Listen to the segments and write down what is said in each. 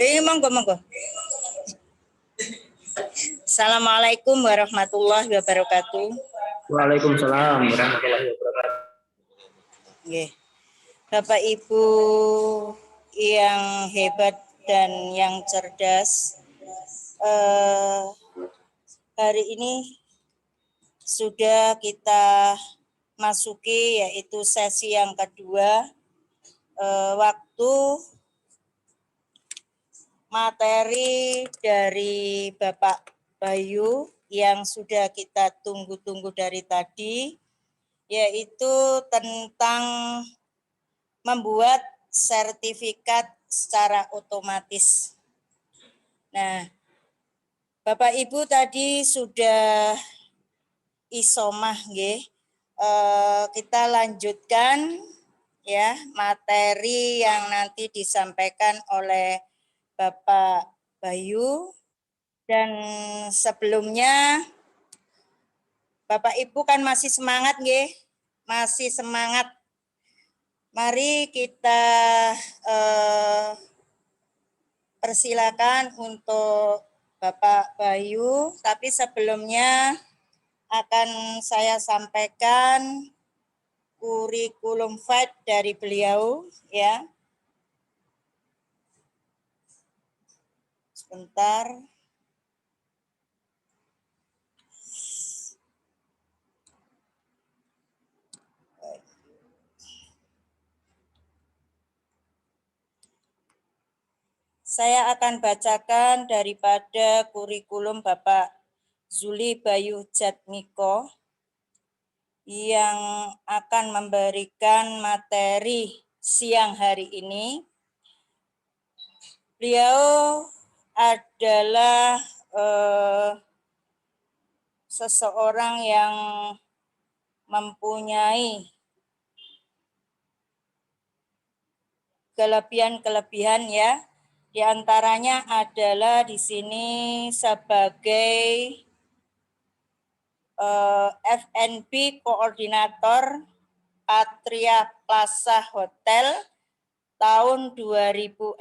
Monggo, monggo. Assalamualaikum warahmatullahi wabarakatuh. Waalaikumsalam warahmatullahi wabarakatuh. Bapak Ibu yang hebat dan yang cerdas, hari ini sudah kita masuki yaitu sesi yang kedua, waktu materi dari Bapak Bayu yang sudah kita tunggu-tunggu dari tadi, yaitu tentang membuat sertifikat secara otomatis. Nah, Bapak Ibu tadi sudah isomah, nggih. Kita lanjutkan ya materi yang nanti disampaikan oleh Bapak Bayu. Dan sebelumnya Bapak Ibu kan masih semangat, nggih? Masih semangat. Mari kita persilakan untuk Bapak Bayu, tapi sebelumnya akan saya sampaikan kurikulum fight dari beliau, ya. Sebentar. Saya akan bacakan daripada kurikulum Bapak Zuli Bayu Jatmiko yang akan memberikan materi siang hari ini. Beliau adalah seseorang yang mempunyai kelebihan-kelebihan, ya. Di antaranya adalah di sini sebagai F&B koordinator Patria Plaza Hotel tahun 2006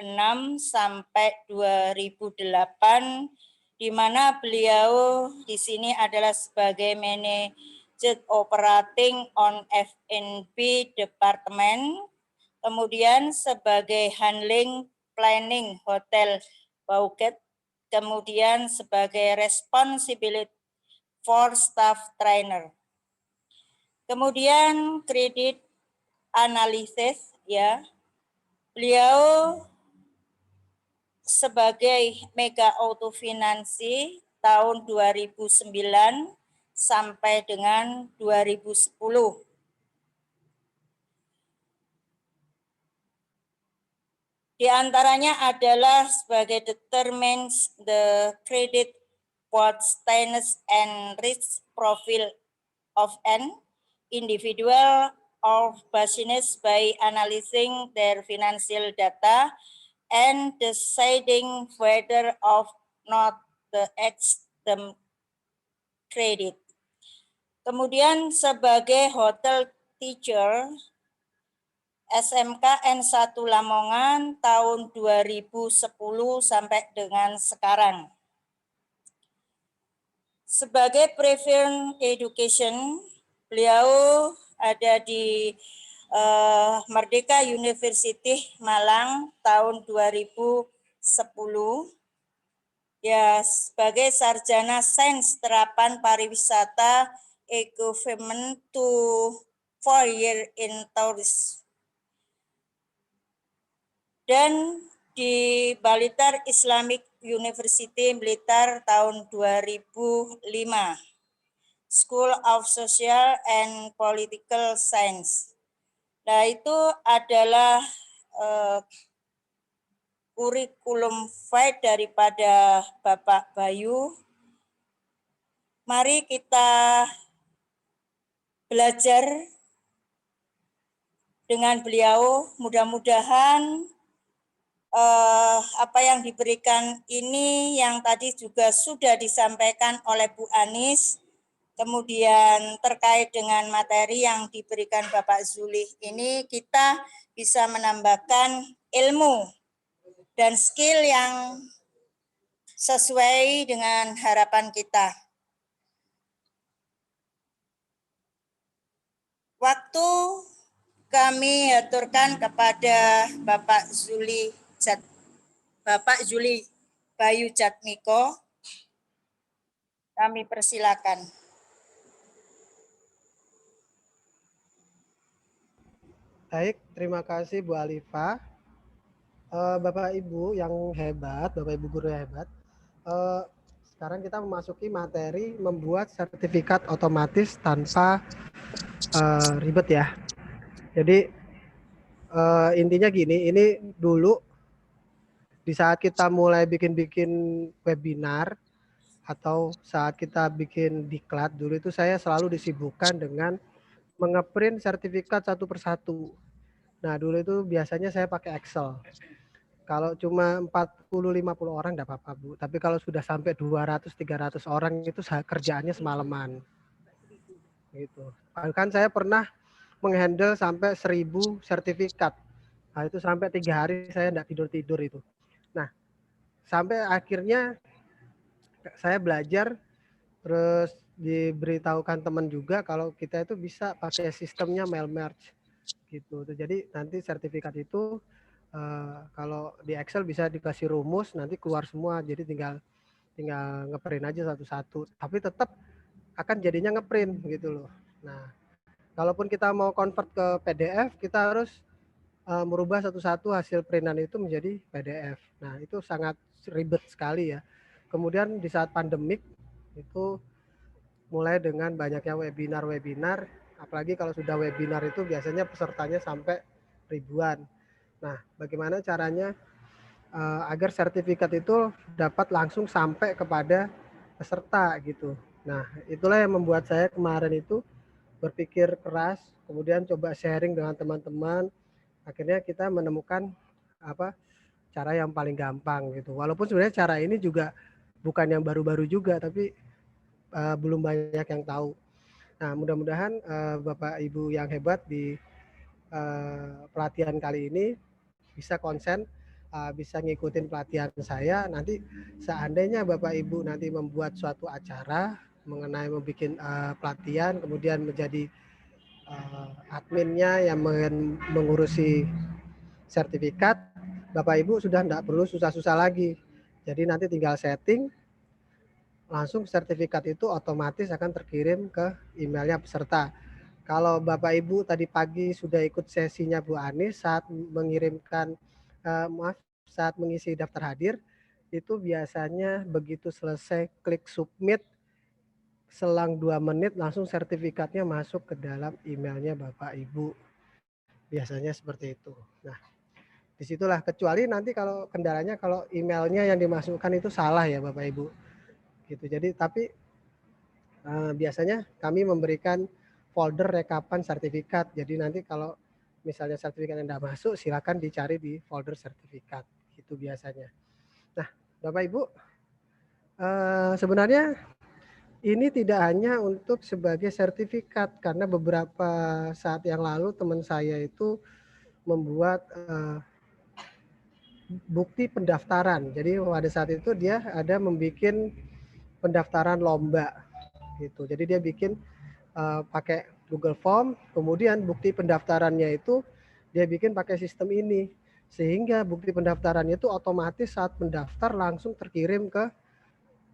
sampai 2008, di mana beliau di sini adalah sebagai manager operating on F&B department, kemudian sebagai handling planning hotel Bauket, kemudian sebagai responsibility for staff trainer. Kemudian kredit analisis, ya. Beliau sebagai Mega Auto Finansi tahun 2009 sampai dengan 2010. Di antaranya adalah sebagai determines the credit worthiness and risk profile of an individual or business by analyzing their financial data and deciding whether or not to extend credit. Kemudian sebagai hotel teacher SMK N1 Lamongan tahun 2010 sampai dengan sekarang. Sebagai prevent education, beliau ada di Merdeka University Malang tahun 2010. Ya, sebagai sarjana sains terapan pariwisata equivalent to 4 year in tourism. Dan di Blitar Islamic University Blitar tahun 2005, School of Social and Political Science. Nah, itu adalah kurikulum fight daripada Bapak Bayu. Mari kita belajar dengan beliau, mudah-mudahan apa yang diberikan ini yang tadi juga sudah disampaikan oleh Bu Anis, kemudian terkait dengan materi yang diberikan Bapak Zuli ini, kita bisa menambahkan ilmu dan skill yang sesuai dengan harapan kita. Waktu kami aturkan kepada Bapak Zuli Bayu Jatmiko. Kami persilakan. Baik, terima kasih Bu Alifa. Bapak Ibu yang hebat, Bapak Ibu guru yang hebat. Sekarang kita memasuki materi membuat sertifikat otomatis tanpa ribet ya. Jadi intinya gini, ini dulu di saat kita mulai bikin webinar atau saat kita bikin diklat, dulu itu saya selalu disibukkan dengan mengeprint sertifikat satu persatu. Nah, dulu itu biasanya saya pakai Excel. Kalau cuma 40-50 orang enggak apa-apa, Bu. Tapi kalau sudah sampai 200-300 orang itu kerjaannya semalaman. Gitu. Bahkan saya pernah menghandle sampai 1000 sertifikat. Nah, itu sampai 3 hari saya enggak tidur-tidur itu. Nah, sampai akhirnya saya belajar, terus diberitahukan teman juga kalau kita itu bisa pakai sistemnya mail merge gitu. Jadi nanti sertifikat itu kalau di Excel bisa dikasih rumus, nanti keluar semua. Jadi tinggal ngeprint aja satu-satu. Tapi tetap akan jadinya ngeprint gitu loh. Nah, kalaupun kita mau convert ke PDF, kita harus merubah satu-satu hasil printan itu menjadi PDF. Nah, itu sangat ribet sekali ya. Kemudian di saat pandemik itu mulai dengan banyaknya webinar, apalagi kalau sudah webinar itu biasanya pesertanya sampai ribuan. Nah, bagaimana caranya agar sertifikat itu dapat langsung sampai kepada peserta gitu. Nah, itulah yang membuat saya kemarin itu berpikir keras, kemudian coba sharing dengan teman-teman. Akhirnya kita menemukan cara yang paling gampang gitu. Walaupun sebenarnya cara ini juga bukan yang baru-baru juga, tapi belum banyak yang tahu. Nah, mudah-mudahan Bapak Ibu yang hebat di pelatihan kali ini bisa konsen, bisa ngikutin pelatihan saya. Nanti seandainya Bapak Ibu nanti membuat suatu acara mengenai membuat pelatihan, kemudian menjadi adminnya yang mengurusi sertifikat, Bapak Ibu sudah tidak perlu susah-susah lagi. Jadi nanti tinggal setting, langsung sertifikat itu otomatis akan terkirim ke emailnya peserta. Kalau Bapak Ibu tadi pagi sudah ikut sesinya Bu Anis saat mengirimkan, saat mengisi daftar hadir, itu biasanya begitu selesai klik submit, selang 2 menit langsung sertifikatnya masuk ke dalam emailnya Bapak Ibu. Biasanya seperti itu. Nah, disitulah, kecuali nanti kalau kendalanya kalau emailnya yang dimasukkan itu salah ya Bapak Ibu. Gitu. Jadi tapi biasanya kami memberikan folder rekapan sertifikat. Jadi nanti kalau misalnya sertifikat yang tidak masuk, silakan dicari di folder sertifikat. Itu biasanya. Nah, Bapak Ibu, sebenarnya ini tidak hanya untuk sebagai sertifikat, karena beberapa saat yang lalu teman saya itu membuat bukti pendaftaran. Jadi pada saat itu dia ada membuat pendaftaran lomba gitu. Jadi dia bikin pakai Google Form, kemudian bukti pendaftarannya itu dia bikin pakai sistem ini, sehingga bukti pendaftarannya itu otomatis saat mendaftar langsung terkirim ke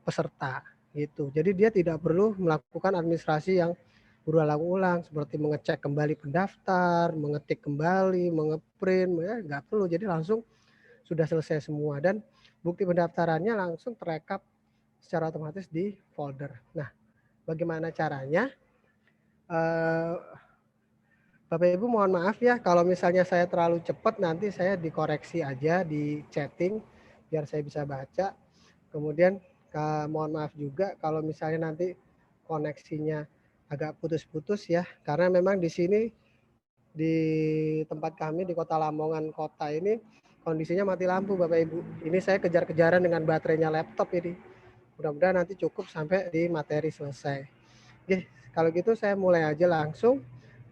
peserta gitu. Jadi dia tidak perlu melakukan administrasi yang berulang-ulang seperti mengecek kembali pendaftar, mengetik kembali, mengeprint, ya nggak perlu. Jadi langsung sudah selesai semua dan bukti pendaftarannya langsung terekap secara otomatis di folder. Nah, bagaimana caranya? Bapak Ibu mohon maaf ya kalau misalnya saya terlalu cepat, nanti saya dikoreksi aja di chatting biar saya bisa baca. Kemudian mohon maaf juga kalau misalnya nanti koneksinya agak putus-putus ya, karena memang di sini di tempat kami di Kota Lamongan kota ini kondisinya mati lampu Bapak Ibu. Ini saya kejar-kejaran dengan baterainya laptop ini. Mudah-mudahan nanti cukup sampai di materi selesai. Oke, kalau gitu saya mulai aja langsung.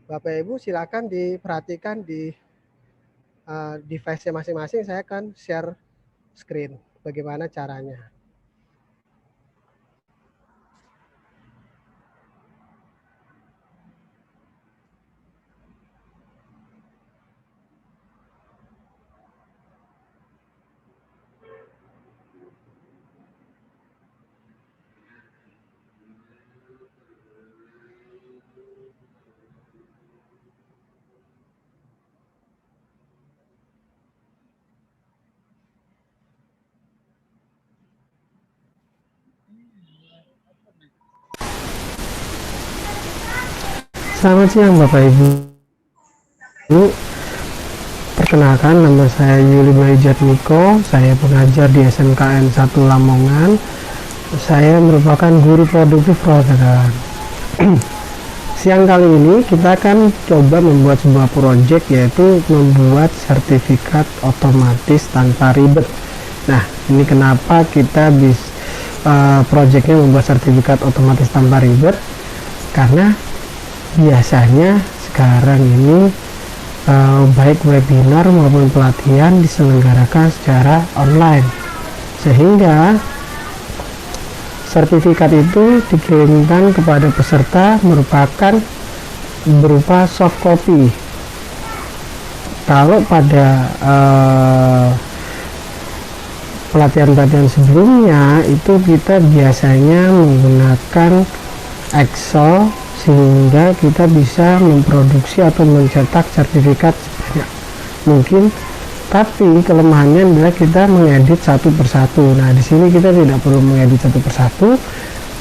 Bapak Ibu silakan diperhatikan di device-nya masing-masing. Saya akan share screen. Bagaimana caranya? Selamat siang Bapak Ibu. Perkenalkan, nama saya Yuli Bayu Jatmiko. Saya pengajar di SMKN 1 Lamongan. Saya merupakan guru produktif program. Siang kali ini kita akan coba membuat sebuah proyek, yaitu membuat sertifikat otomatis tanpa ribet. Nah, ini kenapa kita proyeknya membuat sertifikat otomatis tanpa ribet, karena biasanya sekarang ini baik webinar maupun pelatihan diselenggarakan secara online, sehingga sertifikat itu dikirimkan kepada peserta merupakan berupa soft copy. Kalau pada pelatihan-pelatihan sebelumnya itu kita biasanya menggunakan Excel, sehingga kita bisa memproduksi atau mencetak sertifikat sebanyak mungkin, tapi kelemahannya adalah kita mengedit satu persatu. Nah, di sini kita tidak perlu mengedit satu persatu,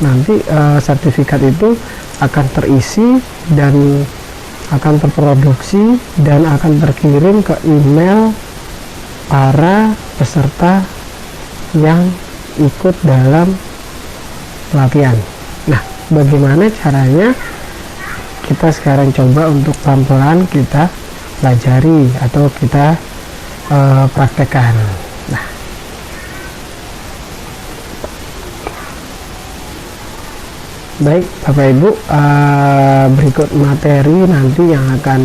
nanti sertifikat itu akan terisi dan akan terproduksi dan akan terkirim ke email para peserta yang ikut dalam pelatihan. Nah, bagaimana caranya? Kita sekarang coba untuk pelan-pelan kita pelajari atau kita praktekkan. Nah, baik Bapak Ibu, berikut materi nanti yang akan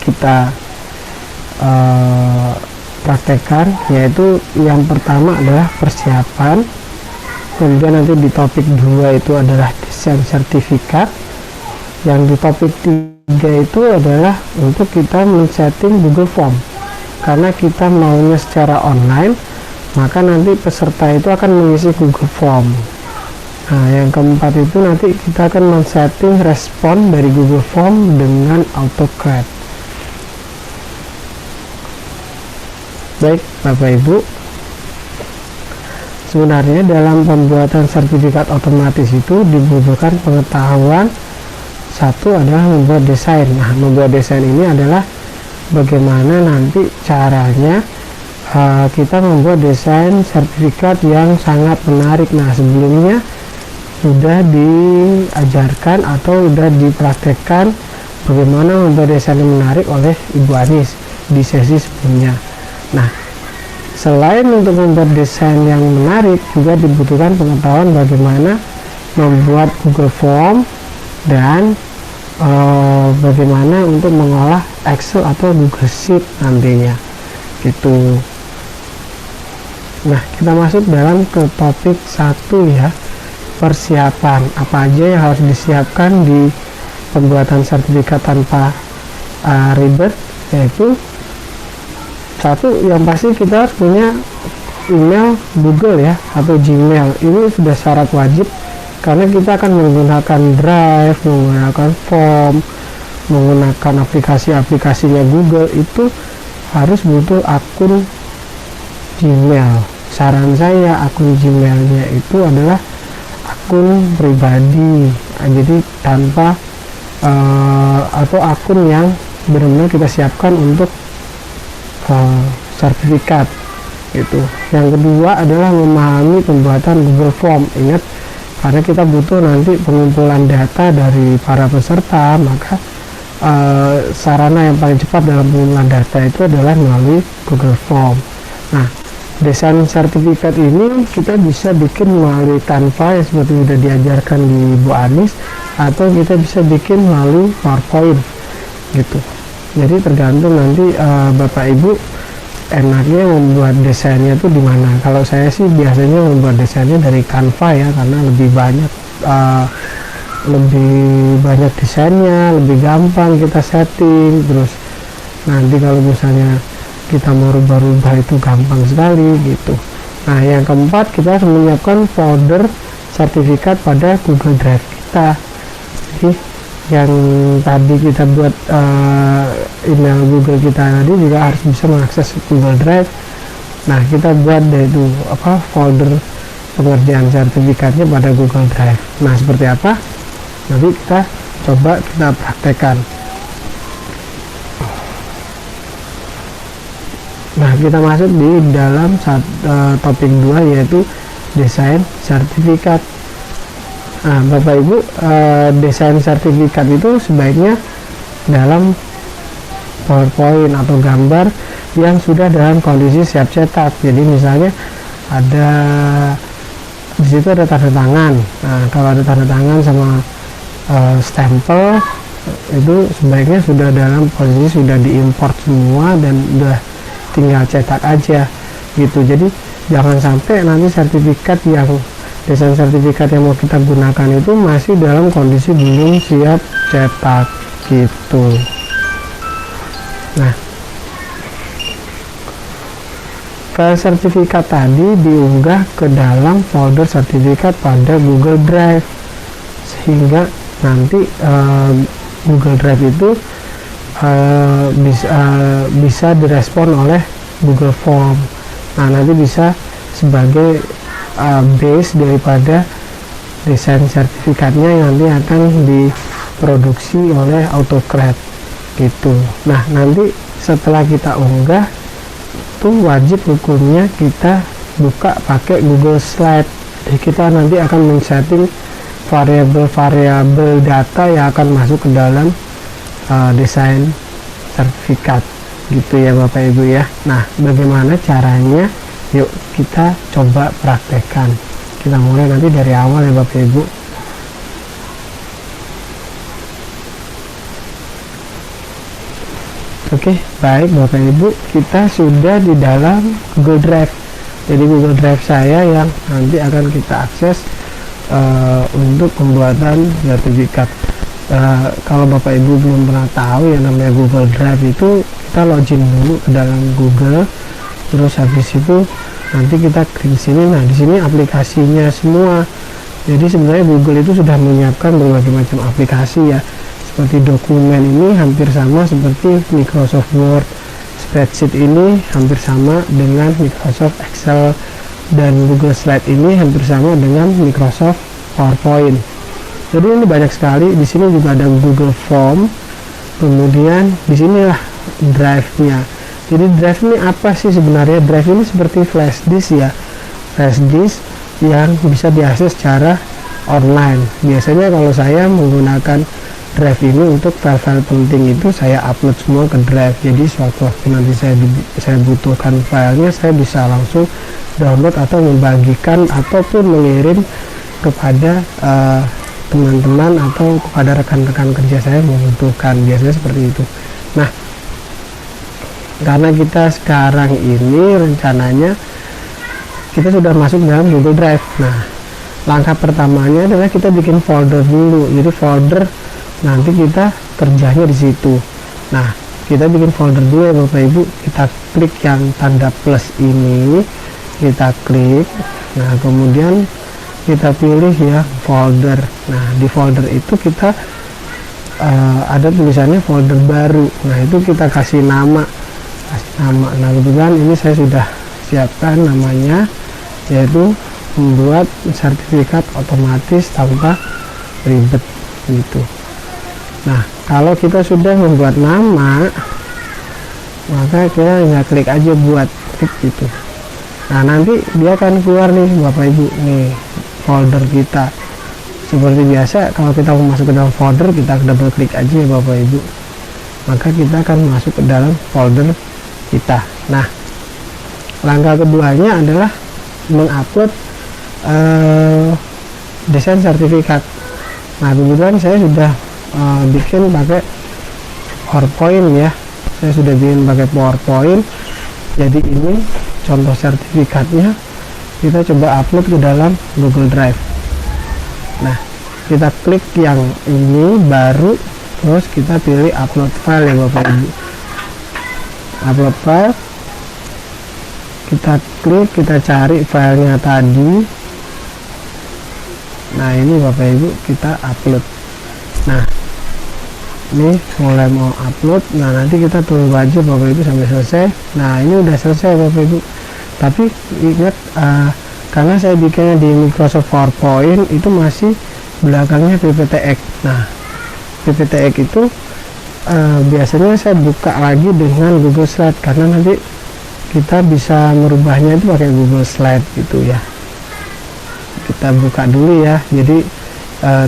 kita praktekkan, yaitu yang pertama adalah persiapan, kemudian nanti di topik 2 itu adalah desain sertifikat, yang di topik 3 itu adalah untuk kita men-setting Google Form. Karena kita maunya secara online, maka nanti peserta itu akan mengisi Google Form. Nah, yang keempat itu nanti kita akan men-setting respon dari Google Form dengan AutoCAD. Baik Bapak Ibu, sebenarnya dalam pembuatan sertifikat otomatis itu dibutuhkan pengetahuan. Satu adalah membuat desain. Nah, membuat desain ini adalah bagaimana nanti caranya kita membuat desain sertifikat yang sangat menarik. Nah, sebelumnya sudah diajarkan atau sudah dipraktekkan bagaimana membuat desain yang menarik oleh Ibu Anis di sesi sebelumnya. Nah, selain untuk membuat desain yang menarik, juga dibutuhkan pengetahuan bagaimana membuat Google Form dan bagaimana untuk mengolah Excel atau Google Sheet nantinya gitu. Nah, kita masuk dalam ke topik 1 ya, persiapan. Apa aja yang harus disiapkan di pembuatan sertifikat tanpa ribet, yaitu satu, yang pasti kita harus punya email Google ya, atau Gmail. Ini sudah syarat wajib, karena kita akan menggunakan Drive, menggunakan Form, menggunakan aplikasi-aplikasinya Google, itu harus butuh akun Gmail. Saran saya, akun Gmailnya itu adalah akun pribadi, jadi tanpa atau akun yang benar-benar kita siapkan untuk sertifikat gitu. Yang kedua adalah memahami pembuatan Google Form. Ingat, karena kita butuh nanti pengumpulan data dari para peserta, maka sarana yang paling cepat dalam pengumpulan data itu adalah melalui Google Form. Nah, desain sertifikat ini kita bisa bikin melalui Canva yang seperti sudah diajarkan di Bu Anis, atau kita bisa bikin melalui PowerPoint gitu. Jadi tergantung nanti Bapak Ibu enaknya membuat desainnya tuh di mana? Kalau saya sih biasanya membuat desainnya dari Canva ya, karena lebih banyak desainnya, lebih gampang kita setting. Terus nanti kalau misalnya kita mau rubah-rubah itu gampang sekali gitu. Nah, yang keempat, kita harus menyiapkan folder sertifikat pada Google Drive kita. Jadi yang tadi kita buat email Google kita tadi juga harus bisa mengakses Google Drive. Nah, kita buat deh itu folder pengerjaan sertifikatnya pada Google Drive. Nah, seperti apa? Nanti kita coba kita praktekkan. Nah, kita masuk di dalam topik 2, yaitu desain sertifikat. Nah, Bapak Ibu, desain sertifikat itu sebaiknya dalam PowerPoint atau gambar yang sudah dalam kondisi siap cetak. Jadi misalnya di situ ada tanda tangan. Nah, kalau ada tanda tangan sama stempel, itu sebaiknya sudah dalam posisi sudah diimport semua dan udah tinggal cetak aja gitu. Jadi jangan sampai nanti desain sertifikat yang mau kita gunakan itu masih dalam kondisi belum siap cetak gitu. Nah, file sertifikat tadi diunggah ke dalam folder sertifikat pada Google Drive, sehingga nanti Google Drive itu bisa direspon oleh Google Form. Nah, nanti bisa sebagai base daripada desain sertifikatnya yang nanti akan diproduksi oleh AutoCAD gitu. Nah, nanti setelah kita unggah tuh wajib hukumnya kita buka pakai Google Slide. Jadi kita nanti akan men-setting variabel-variabel data yang akan masuk ke dalam desain sertifikat gitu ya Bapak Ibu ya. Nah, bagaimana caranya? Yuk kita coba praktekkan. Kita mulai nanti dari awal ya Bapak Ibu. Oke, baik Bapak Ibu, kita sudah di dalam Google Drive. Jadi Google Drive saya yang nanti akan kita akses untuk pembuatan sertifikat. Kalau Bapak Ibu belum pernah tahu yang namanya Google Drive itu, kita login dulu ke dalam Google, terus habis itu nanti kita klik sini. Nah, di sini aplikasinya semua. Jadi sebenarnya Google itu sudah menyiapkan berbagai macam aplikasi ya. Seperti dokumen ini hampir sama seperti Microsoft Word, spreadsheet ini hampir sama dengan Microsoft Excel, dan Google Slide ini hampir sama dengan Microsoft PowerPoint. Jadi ini banyak sekali. Di sini juga ada Google Form. Kemudian di sinilah Drive-nya. Jadi Drive ini apa sih sebenarnya? Drive ini seperti flash disk ya. Flash disk yang bisa diakses secara online. Biasanya kalau saya menggunakan Drive ini untuk file-file penting itu saya upload semua ke Drive. Jadi suatu waktu nanti saya butuhkan filenya, saya bisa langsung download atau membagikan ataupun mengirim kepada teman-teman atau kepada rekan-rekan kerja saya membutuhkan. Biasanya seperti itu. Nah, karena kita sekarang ini rencananya kita sudah masuk dalam Google Drive. Nah, langkah pertamanya adalah kita bikin folder dulu. Jadi folder nanti kita kerjanya di situ. Nah, kita bikin folder dulu ya Bapak Ibu. Kita klik yang tanda plus ini, kita klik. Nah, kemudian kita pilih ya folder. Nah, di folder itu kita ada tulisannya folder baru. Nah, itu kita kasih nama. Nah, kebetulan ini saya sudah siapkan namanya, yaitu membuat sertifikat otomatis tanpa ribet gitu. Nah, kalau kita sudah membuat nama, maka kita tinggal klik aja buat klik gitu. Nah, nanti dia akan keluar nih Bapak Ibu, nih folder kita. Seperti biasa, kalau kita mau masuk ke dalam folder, kita double klik aja ya Bapak Ibu, maka kita akan masuk ke dalam folder kita. Nah, langkah keduanya adalah mengupload desain sertifikat. Nah, kebetulan saya sudah bikin pakai PowerPoint ya. Saya sudah bikin pakai PowerPoint. Jadi ini contoh sertifikatnya, kita coba upload ke dalam Google Drive. Nah, kita klik yang ini baru, terus kita pilih upload file ya Bapak Ibu. Upload file, kita klik, kita cari filenya tadi. Nah, ini Bapak Ibu kita upload. Nah, ini mulai mau upload. Nah, nanti kita tunggu aja Bapak Ibu sampai selesai. Nah, ini udah selesai Bapak Ibu. Tapi ingat, karena saya bikinnya di Microsoft PowerPoint, itu masih belakangnya PPTX. Nah, PPTX itu biasanya saya buka lagi dengan Google Slide, karena nanti kita bisa merubahnya itu pakai Google Slide gitu ya. Kita buka dulu ya. Jadi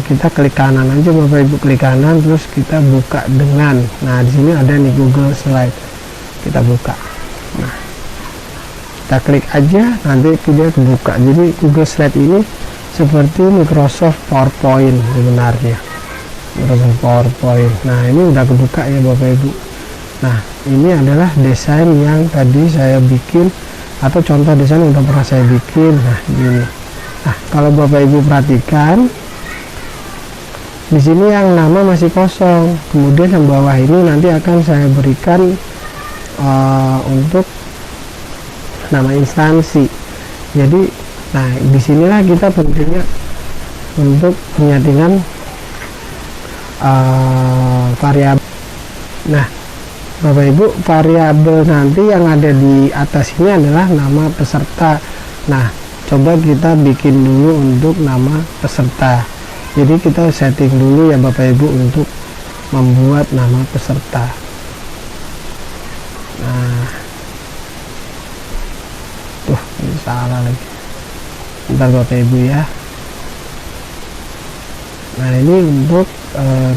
kita klik kanan aja Bapak Ibu, klik kanan, terus kita buka dengan, nah di sini ada nih Google Slide, kita buka. Nah, kita klik aja, nanti dia kebuka. Jadi Google Slide ini seperti Microsoft PowerPoint sebenarnya, Microsoft PowerPoint. Nah, ini udah kebuka ya Bapak Ibu. Nah, ini adalah desain yang tadi saya bikin, atau contoh desain udah pernah saya bikin. Nah, ini. Nah, kalau Bapak Ibu perhatikan, di sini yang nama masih kosong. Kemudian yang bawah ini nanti akan saya berikan untuk nama instansi. Jadi, nah disinilah kita pentingnya untuk penyetingan variabel. Nah, Bapak Ibu, variabel nanti yang ada di atas ini adalah nama peserta. Nah, coba kita bikin dulu untuk nama peserta. Jadi kita setting dulu ya Bapak Ibu untuk membuat nama peserta. Nah, tuh ini salah lagi. Bentar Bapak Ibu ya. Nah, ini untuk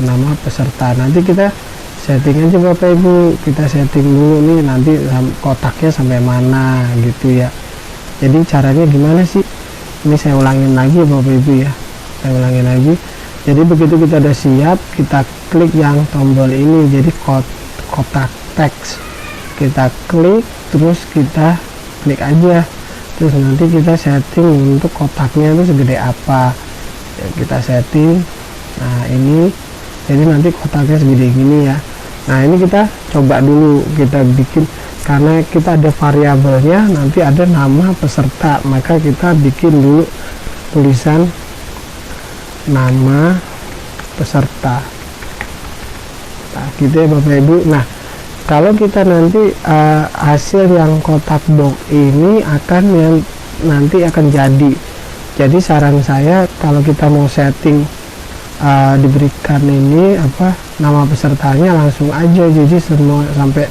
nama peserta. Nanti kita setting aja Bapak Ibu. Kita setting dulu nih nanti kotaknya sampai mana gitu ya. Jadi caranya gimana sih? Ini saya ulangin lagi ya Bapak Ibu ya. Saya ulangin lagi. Jadi begitu kita udah siap, kita klik yang tombol ini, jadi kotak teks, kita klik, terus kita klik aja, terus nanti kita setting untuk kotaknya itu segede apa ya, kita setting. Nah, ini jadi nanti kotaknya segede gini ya. Nah, ini kita coba dulu, kita bikin, karena kita ada variabelnya, nanti ada nama peserta, maka kita bikin dulu tulisan nama peserta. Nah, gitu ya Bapak Ibu. Nah, kalau kita nanti hasil yang kotak box ini akan yang nanti akan jadi saran saya, kalau kita mau setting diberikan ini apa nama pesertanya, langsung aja, jadi semua sampai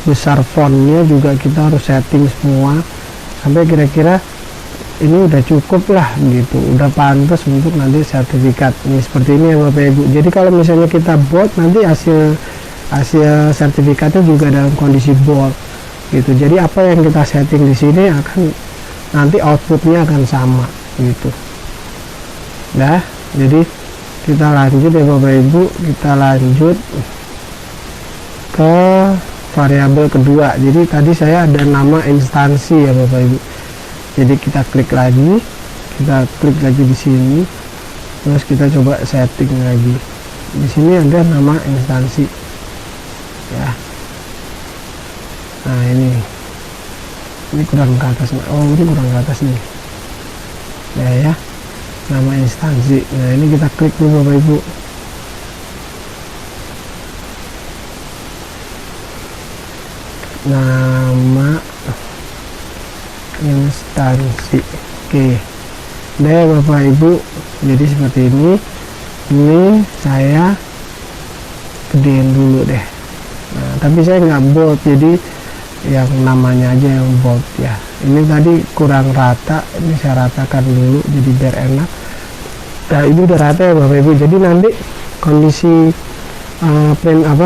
besar fontnya juga kita harus setting semua sampai kira-kira ini udah cukup lah gitu, udah pantas untuk nanti sertifikat. Ini seperti ini ya Bapak Ibu. Jadi kalau misalnya kita bold, nanti hasil sertifikatnya juga dalam kondisi bold gitu. Jadi apa yang kita setting di sini akan nanti outputnya akan sama gitu. Nah, jadi kita lanjut ya Bapak Ibu, kita lanjut ke variabel kedua. Jadi tadi saya ada nama instansi ya Bapak Ibu. Jadi kita klik lagi di sini, terus kita coba setting lagi. Di sini ada nama instansi ya. Nah, ini kurang ke atas. Oh, ini kurang ke atas nih ya, nama instansi. Nah, ini kita klik dulu Bapak Ibu. Nama instansi. Oke deh Bapak Ibu, jadi seperti ini saya gedein dulu deh. Nah, tapi saya nggak bold, jadi yang namanya aja yang bold ya. Ini tadi kurang rata, ini saya ratakan dulu jadi biar enak. Nah, ini udah rata ya Bapak Ibu. Jadi nanti kondisi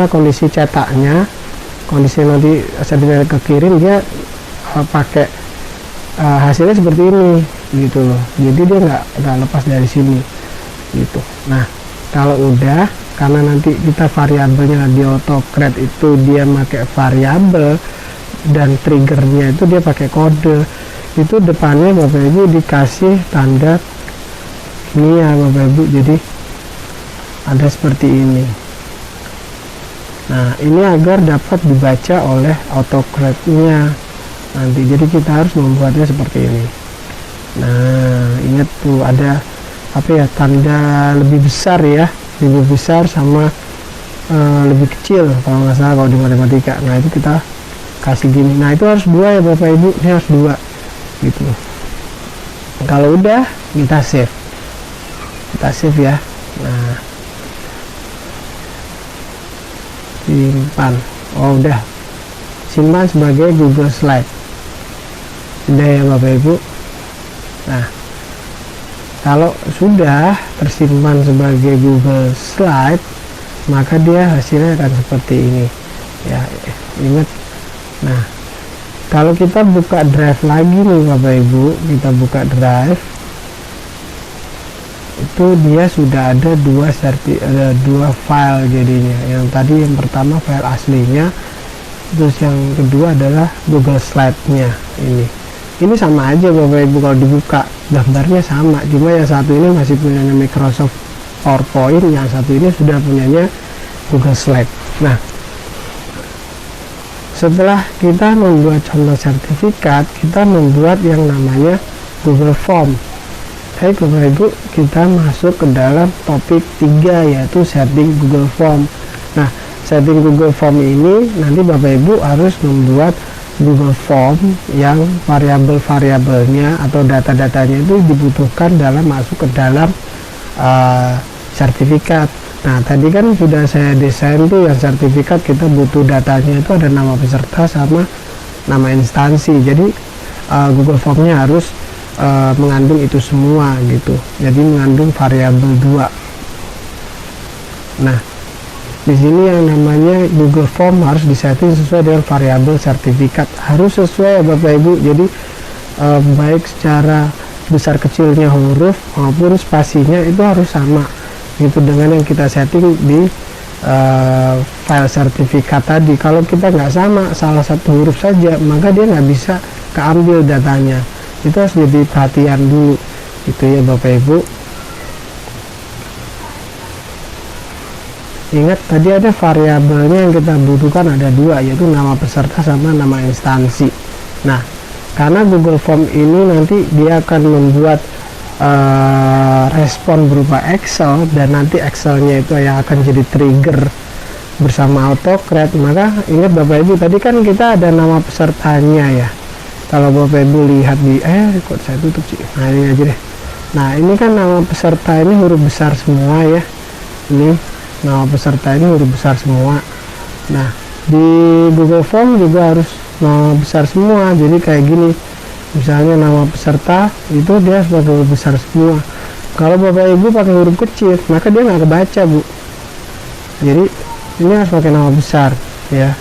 kondisi cetaknya, kondisi nanti sertifikat kekirim, dia pakai hasilnya seperti ini gitu loh. Jadi dia nggak lepas dari sini gitu. Nah, kalau udah, karena nanti kita variabelnya di AutoCAD itu dia pakai variabel, dan triggernya itu dia pakai kode. Itu depannya Bapak Ibu dikasih tanda ini ya Bapak Ibu, jadi ada seperti ini. Nah, ini agar dapat dibaca oleh autocrat-nya nanti, jadi kita harus membuatnya seperti ini. Nah, ingat tuh ada apa ya, tanda lebih besar ya, lebih besar sama lebih kecil kalau nggak salah kalau di matematika. Nah, itu kita kasih gini. Nah, itu harus 2 ya Bapak Ibu, ini harus 2 gitu. Kalau udah kita save ya. Nah, simpan. Oh, udah simpan sebagai Google Slide, udah ya Bapak Ibu. Nah, kalau sudah tersimpan sebagai Google Slide, maka dia hasilnya akan seperti ini ya, ingat. Nah, kalau kita buka drive lagi nih Bapak Ibu, kita buka drive, itu dia sudah ada 2 file jadinya. Yang tadi yang pertama file aslinya, terus yang kedua adalah Google Slide-nya ini sama aja Bapak Ibu, kalau dibuka gambarnya sama, cuma yang satu ini masih punyanya Microsoft PowerPoint, yang satu ini sudah punyanya Google Slide. Nah, setelah kita membuat contoh sertifikat, kita membuat yang namanya Google Form. Baik Bapak Ibu, kita masuk ke dalam topik 3, yaitu setting Google Form. Nah, setting Google Form ini nanti Bapak Ibu harus membuat Google Form yang variabel-variabelnya atau data-datanya itu dibutuhkan dalam masuk ke dalam sertifikat. Nah, tadi kan sudah saya desain tuh yang sertifikat, kita butuh datanya itu ada nama peserta sama nama instansi. Jadi Google Formnya harus mengandung itu semua gitu. Jadi mengandung variabel 2. Nah, di sini yang namanya Google Form harus disetting sesuai dengan variabel sertifikat, harus sesuai ya Bapak Ibu. Jadi baik secara besar kecilnya huruf maupun spasinya itu harus sama gitu dengan yang kita setting di file sertifikat tadi. Kalau kita nggak sama salah satu huruf saja, maka dia nggak bisa keambil datanya. Itu harus jadi perhatian dulu gitu ya Bapak Ibu. Ingat tadi ada variabelnya yang kita butuhkan ada 2, yaitu nama peserta sama nama instansi. Nah, karena Google Form ini nanti dia akan membuat respon berupa Excel, dan nanti Excelnya itu yang akan jadi trigger bersama autocrat. Maka ingat Bapak Ibu, tadi kan kita ada nama pesertanya ya. Kalau Bapak Ibu lihat di kok saya tutup sih, nah ini aja deh. Nah, ini kan nama peserta ini huruf besar semua ya, ini nama peserta ini huruf besar semua. Nah, di Google Form juga harus nama besar semua, jadi kayak gini. Misalnya nama peserta itu dia sebagai huruf besar semua. Kalau Bapak Ibu pakai huruf kecil, maka dia nggak kebaca Bu. Jadi ini harus pakai nama besar ya.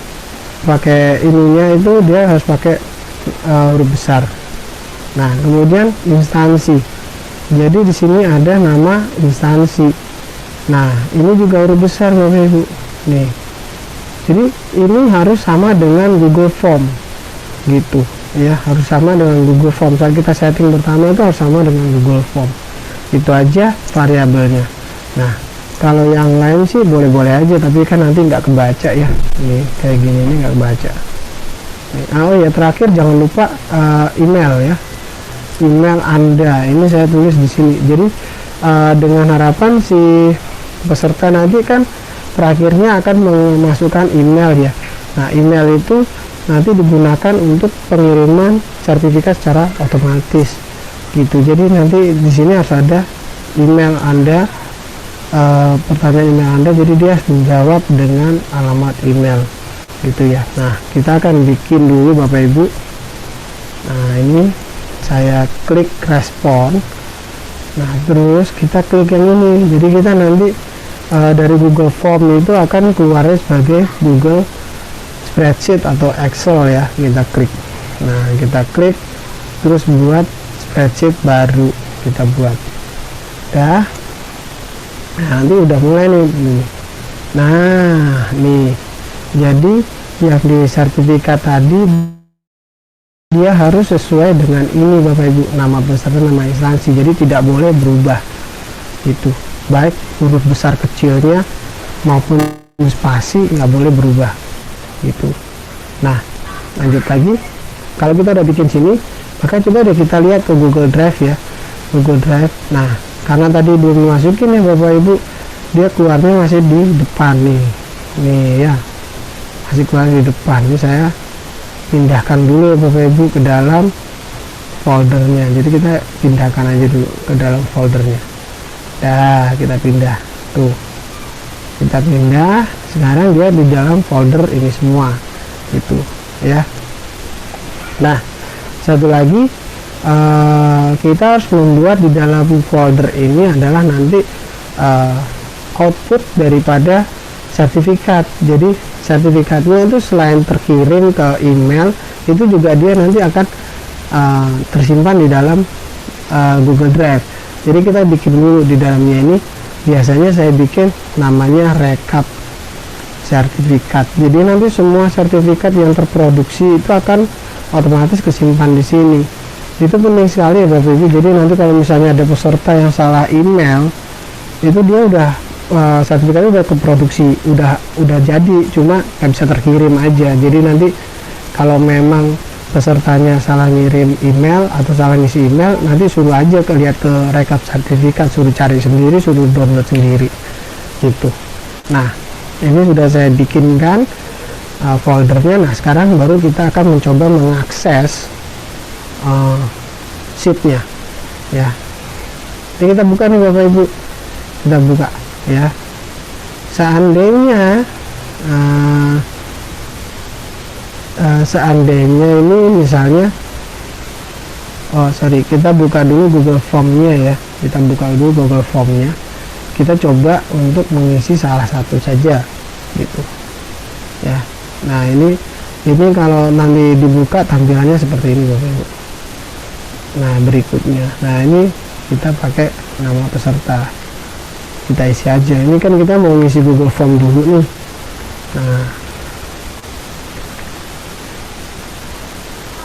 Pakai ininya itu dia harus pakai huruf besar. Nah, kemudian instansi. Jadi di sini ada nama instansi. Nah, ini juga huruf besar Bapak Ibu. Nih. Jadi ini harus sama dengan Google Form gitu ya, harus sama dengan Google Form. Saat kita setting pertama itu harus sama dengan Google Form. Itu aja variabelnya. Nah, kalau yang lain sih boleh-boleh aja, tapi kan nanti nggak kebaca ya. Nih kayak gini ini nggak kebaca. Nih, oh ya, terakhir jangan lupa email ya. Email Anda ini saya tulis di sini. Jadi dengan harapan si peserta nanti kan terakhirnya akan memasukkan email ya. Nah, email itu nanti digunakan untuk pengiriman sertifikat secara otomatis gitu. Jadi nanti di sini harus ada email Anda, pertanyaan email Anda, jadi dia harus menjawab dengan alamat email gitu ya. Nah, kita akan bikin dulu Bapak Ibu. Nah, ini saya klik respon. Nah, terus kita klik yang ini. Jadi kita nanti dari Google Form itu akan keluar sebagai Google Spreadsheet atau Excel ya. Kita klik. Nah, kita klik terus buat spreadsheet baru, kita buat. Nah, nanti udah mulai nih. Nah, nih. Jadi yang di sertifikat tadi dia harus sesuai dengan ini Bapak Ibu, nama peserta, nama instansi, jadi tidak boleh berubah itu, baik huruf besar kecilnya maupun spasi nggak boleh berubah gitu. Nah lanjut lagi, kalau kita udah bikin sini maka coba deh kita lihat ke Google Drive ya, Google Drive. Nah karena tadi belum masukin ya Bapak Ibu, dia keluarnya masih di depan nih ya, masih keluar di depan. Ini saya pindahkan dulu ya Bapak Ibu ke dalam foldernya, jadi kita pindahkan aja dulu ke dalam foldernya. Dah kita pindah tuh, kita pindah, sekarang dia di dalam folder ini semua gitu ya. Nah satu lagi, kita harus membuat di dalam folder ini adalah nanti output daripada sertifikat. Jadi sertifikatnya itu selain terkirim ke email, itu juga dia nanti akan tersimpan di dalam Google Drive. Jadi kita bikin dulu di dalamnya ini, biasanya saya bikin namanya rekap sertifikat. Jadi nanti semua sertifikat yang terproduksi itu akan otomatis kesimpan di sini. Itu penting sekali ya Bapak Ibu. Jadi nanti kalau misalnya ada peserta yang salah email, itu dia udah sertifikatnya udah keproduksi, udah jadi, cuma nggak bisa terkirim aja. Jadi nanti kalau memang pesertanya salah ngirim email atau salah ngisi email, nanti suruh aja lihat ke rekap sertifikat, suruh cari sendiri, suruh download sendiri gitu. Nah ini sudah saya bikinkan foldernya. Nah sekarang baru kita akan mencoba mengakses sheetnya ya. Ini kita buka nih Bapak Ibu, kita buka ya. Seandainya ini misalnya, kita buka dulu Google Form-nya ya, kita buka dulu Google Form-nya, kita coba untuk mengisi salah satu saja gitu ya. Nah ini kalau nanti dibuka tampilannya seperti ini Bapak Ibu. Nah berikutnya, nah ini kita pakai nama peserta, kita isi aja. Ini kan kita mau ngisi Google Form dulu nih. Nah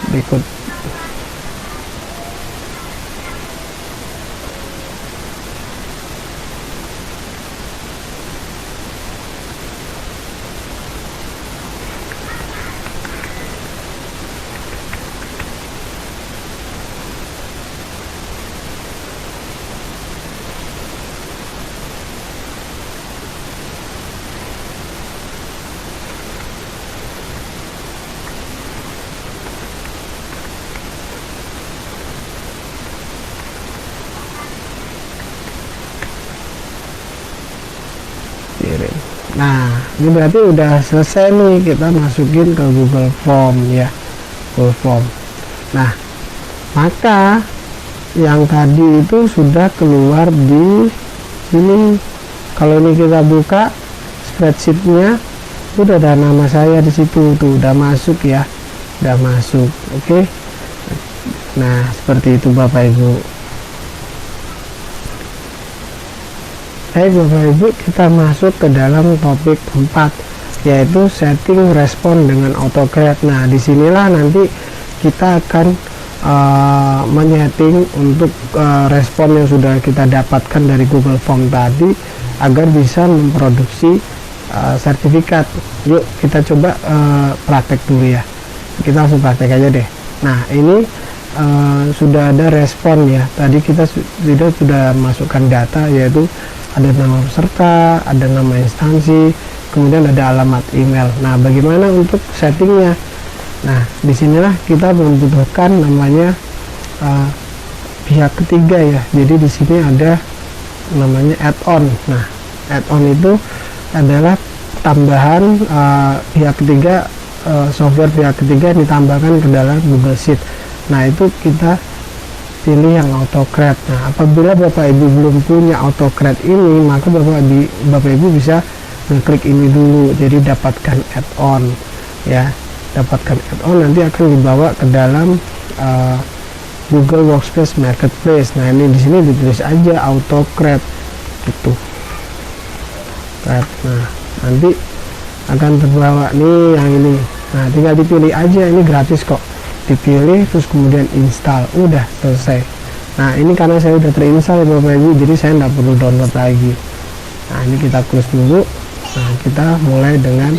berikut kirim. Nah ini berarti udah selesai nih, kita masukin ke Google Form ya, Google Form. Nah maka yang tadi itu sudah keluar di sini. Kalau ini kita buka spreadsheetnya, udah ada nama saya di situ tuh, udah masuk ya, udah masuk. Oke. Nah seperti itu Bapak Ibu. Baik Bapak Ibu, kita masuk ke dalam topik 4, yaitu setting respon dengan AutoCreate. Nah disinilah nanti kita akan menyeting untuk respon yang sudah kita dapatkan dari Google Form tadi agar bisa memproduksi sertifikat. Yuk kita coba praktek dulu ya, kita langsung praktek aja deh. Nah ini sudah ada respon ya, tadi kita sudah masukkan data, yaitu ada nama peserta, ada nama instansi, kemudian ada alamat email. Nah bagaimana untuk settingnya? Nah disinilah kita membutuhkan namanya pihak ketiga ya. Jadi di sini ada namanya add-on. Nah add-on itu adalah tambahan pihak ketiga, software pihak ketiga yang ditambahkan ke dalam Google Sheet. Nah itu kita pilih yang AutoCreate. Nah apabila Bapak Ibu belum punya AutoCreate ini, maka Bapak Ibu bisa mengklik ini dulu, jadi dapatkan add-on ya, dapatkan add-on, nanti akan dibawa ke dalam Google Workspace Marketplace. Nah ini di sini ditulis aja AutoCreate gitu. Nah nanti akan terbawa nih yang ini. Nah, tinggal dipilih aja, ini gratis kok. Dipilih terus kemudian install, udah selesai. Nah, ini karena saya udah terinstall ya Bapak Ibu, jadi saya nggak perlu download lagi. Nah, ini kita close dulu. Nah, kita mulai dengan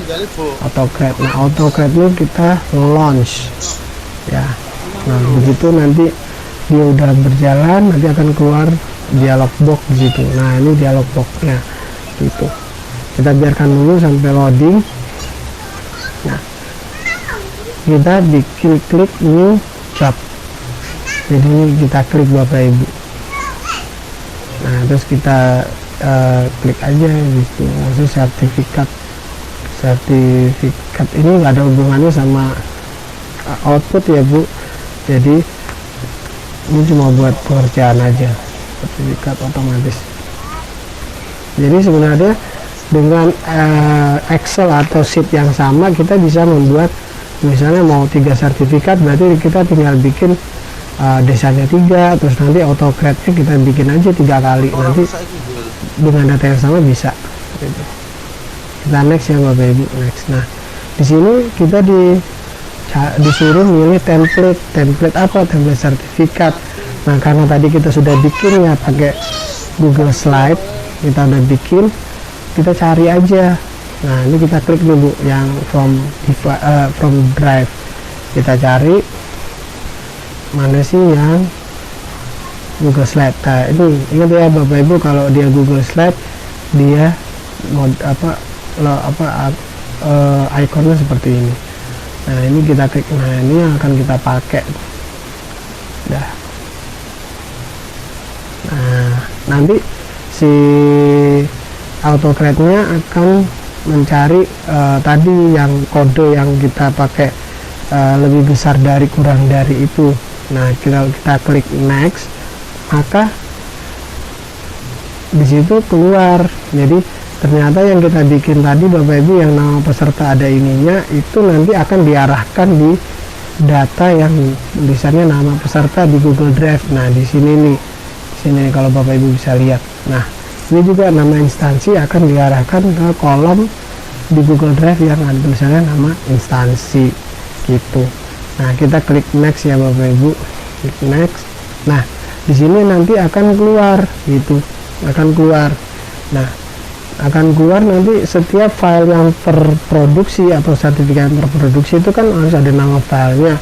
AutoCAD. Nah, AutoCAD ini kita launch ya. Nah, begitu nanti dia udah berjalan, nanti akan keluar dialog box di situ. Nah, ini dialog boxnya gitu. Kita biarkan dulu sampai loading. Nah, kita bikin klik new job. Jadi ini kita klik Bapak Ibu. Nah, terus kita klik aja gitu. Langsung sertifikat ini nggak ada hubungannya sama output ya Bu. Jadi ini cuma buat pengerjaan aja, sertifikat otomatis. Jadi sebenarnya dengan Excel atau sheet yang sama kita bisa membuat, misalnya mau 3 sertifikat, berarti kita tinggal bikin desainnya 3, terus nanti AutoCAD-nya kita bikin aja 3 kali, nanti dengan data yang sama bisa gitu. Kita next ya Bapak Ibu, next. Nah, di sini kita disuruh milih template apa, template sertifikat. Nah, karena tadi kita sudah bikin ya pakai Google Slide, kita udah bikin, kita cari aja. Nah, ini kita klik dulu yang from drive, kita cari mana sih yang Google Slide. Nah, ini ingat ya Bapak Ibu, kalau dia Google Slide dia ikonnya seperti ini. Nah, ini kita klik. Nah, ini yang akan kita pakai. Dah. Nah, nanti si AutoCAD-nya akan mencari tadi yang kode yang kita pakai lebih besar dari kurang dari itu. Nah, kita klik next, maka di situ keluar. Jadi ternyata yang kita bikin tadi Bapak Ibu, yang nama peserta ada ininya, itu nanti akan diarahkan di data yang tulisannya nama peserta di Google Drive. Nah, di sini nih, sini kalau Bapak Ibu bisa lihat. Nah, ini juga nama instansi akan diarahkan ke kolom di Google Drive yang ada tulisannya nama instansi gitu. Nah, kita klik next ya Bapak Ibu, klik next. Nah, di sini nanti akan keluar gitu, akan keluar. Nah, akan keluar nanti setiap file yang terproduksi atau sertifikat yang terproduksi itu kan harus ada nama filenya.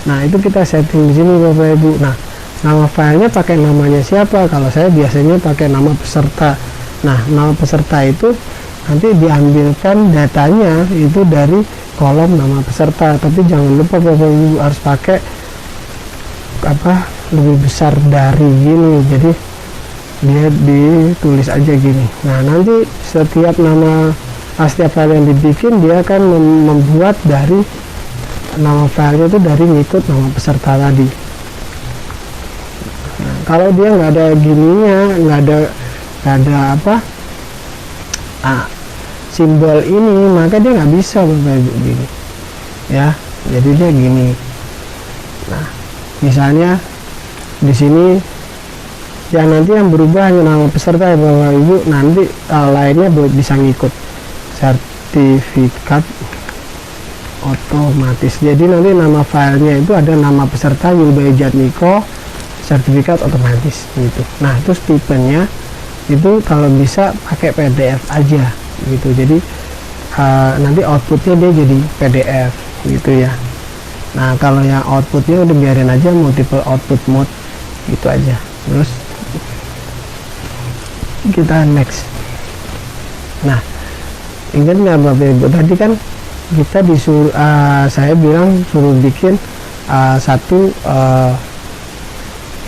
Nah, itu kita setting di sini Bapak Ibu. Nah, nama filenya pakai namanya siapa? Kalau saya biasanya pakai nama peserta. Nah, nama peserta itu nanti diambilkan datanya itu dari kolom nama peserta, tapi jangan lupa Bapak Ibu harus pakai lebih besar dari gini, jadi dia ditulis aja gini. Nah, nanti setiap file yang dibikin dia akan membuat dari nama filenya itu dari ngikut nama peserta tadi. Nah, kalau dia nggak ada gininya, nggak ada simbol ini, maka dia nggak bisa Bapak Ibu gini ya. Jadi dia gini. Nah, misalnya di sini yang nanti yang berubah hanya nama peserta ya Bapak Ibu, nanti lainnya bisa ngikut sertifikat otomatis. Jadi nanti nama filenya itu ada nama peserta Yulbae Jatmiko, sertifikat otomatis gitu. Nah, terus tipenya itu kalau bisa pakai PDF aja gitu. Jadi nanti outputnya dia jadi PDF gitu ya. Nah, kalau yang outputnya udah biarin aja multiple output mode gitu aja. Terus kita next. Nah, ingat nggak Bapak Ibu, tadi kan kita disuruh saya bilang suruh bikin satu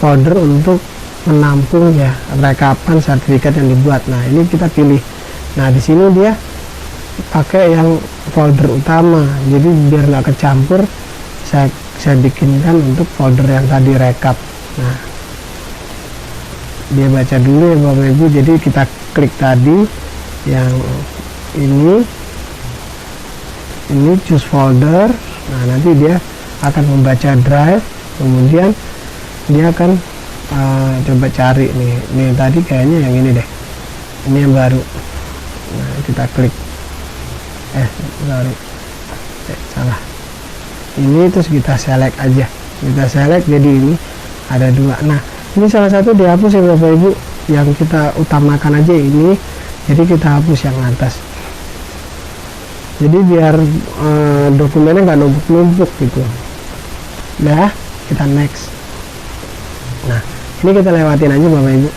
folder untuk menampung ya rekapan sertifikat yang dibuat. Nah, ini kita pilih. Nah, di sini dia pakai yang folder utama, jadi biar nggak kecampur saya bikinkan untuk folder yang tadi rekap. Nah, dia baca dulu ya Bapak Ibu. Jadi kita klik tadi yang ini choose folder. Nah, nanti dia akan membaca drive, kemudian dia akan coba cari nih tadi kayaknya yang ini deh, ini yang baru. Nah, kita klik sorry, salah. Ini terus kita select aja, kita select jadi ini ada 2. Nah ini salah satu dihapus ya Bapak Ibu, yang kita utamakan aja ini, jadi kita hapus yang atas, jadi biar dokumennya nggak numpuk-numpuk gitu. Nah kita next. Nah ini kita lewatin aja Bapak Ibu.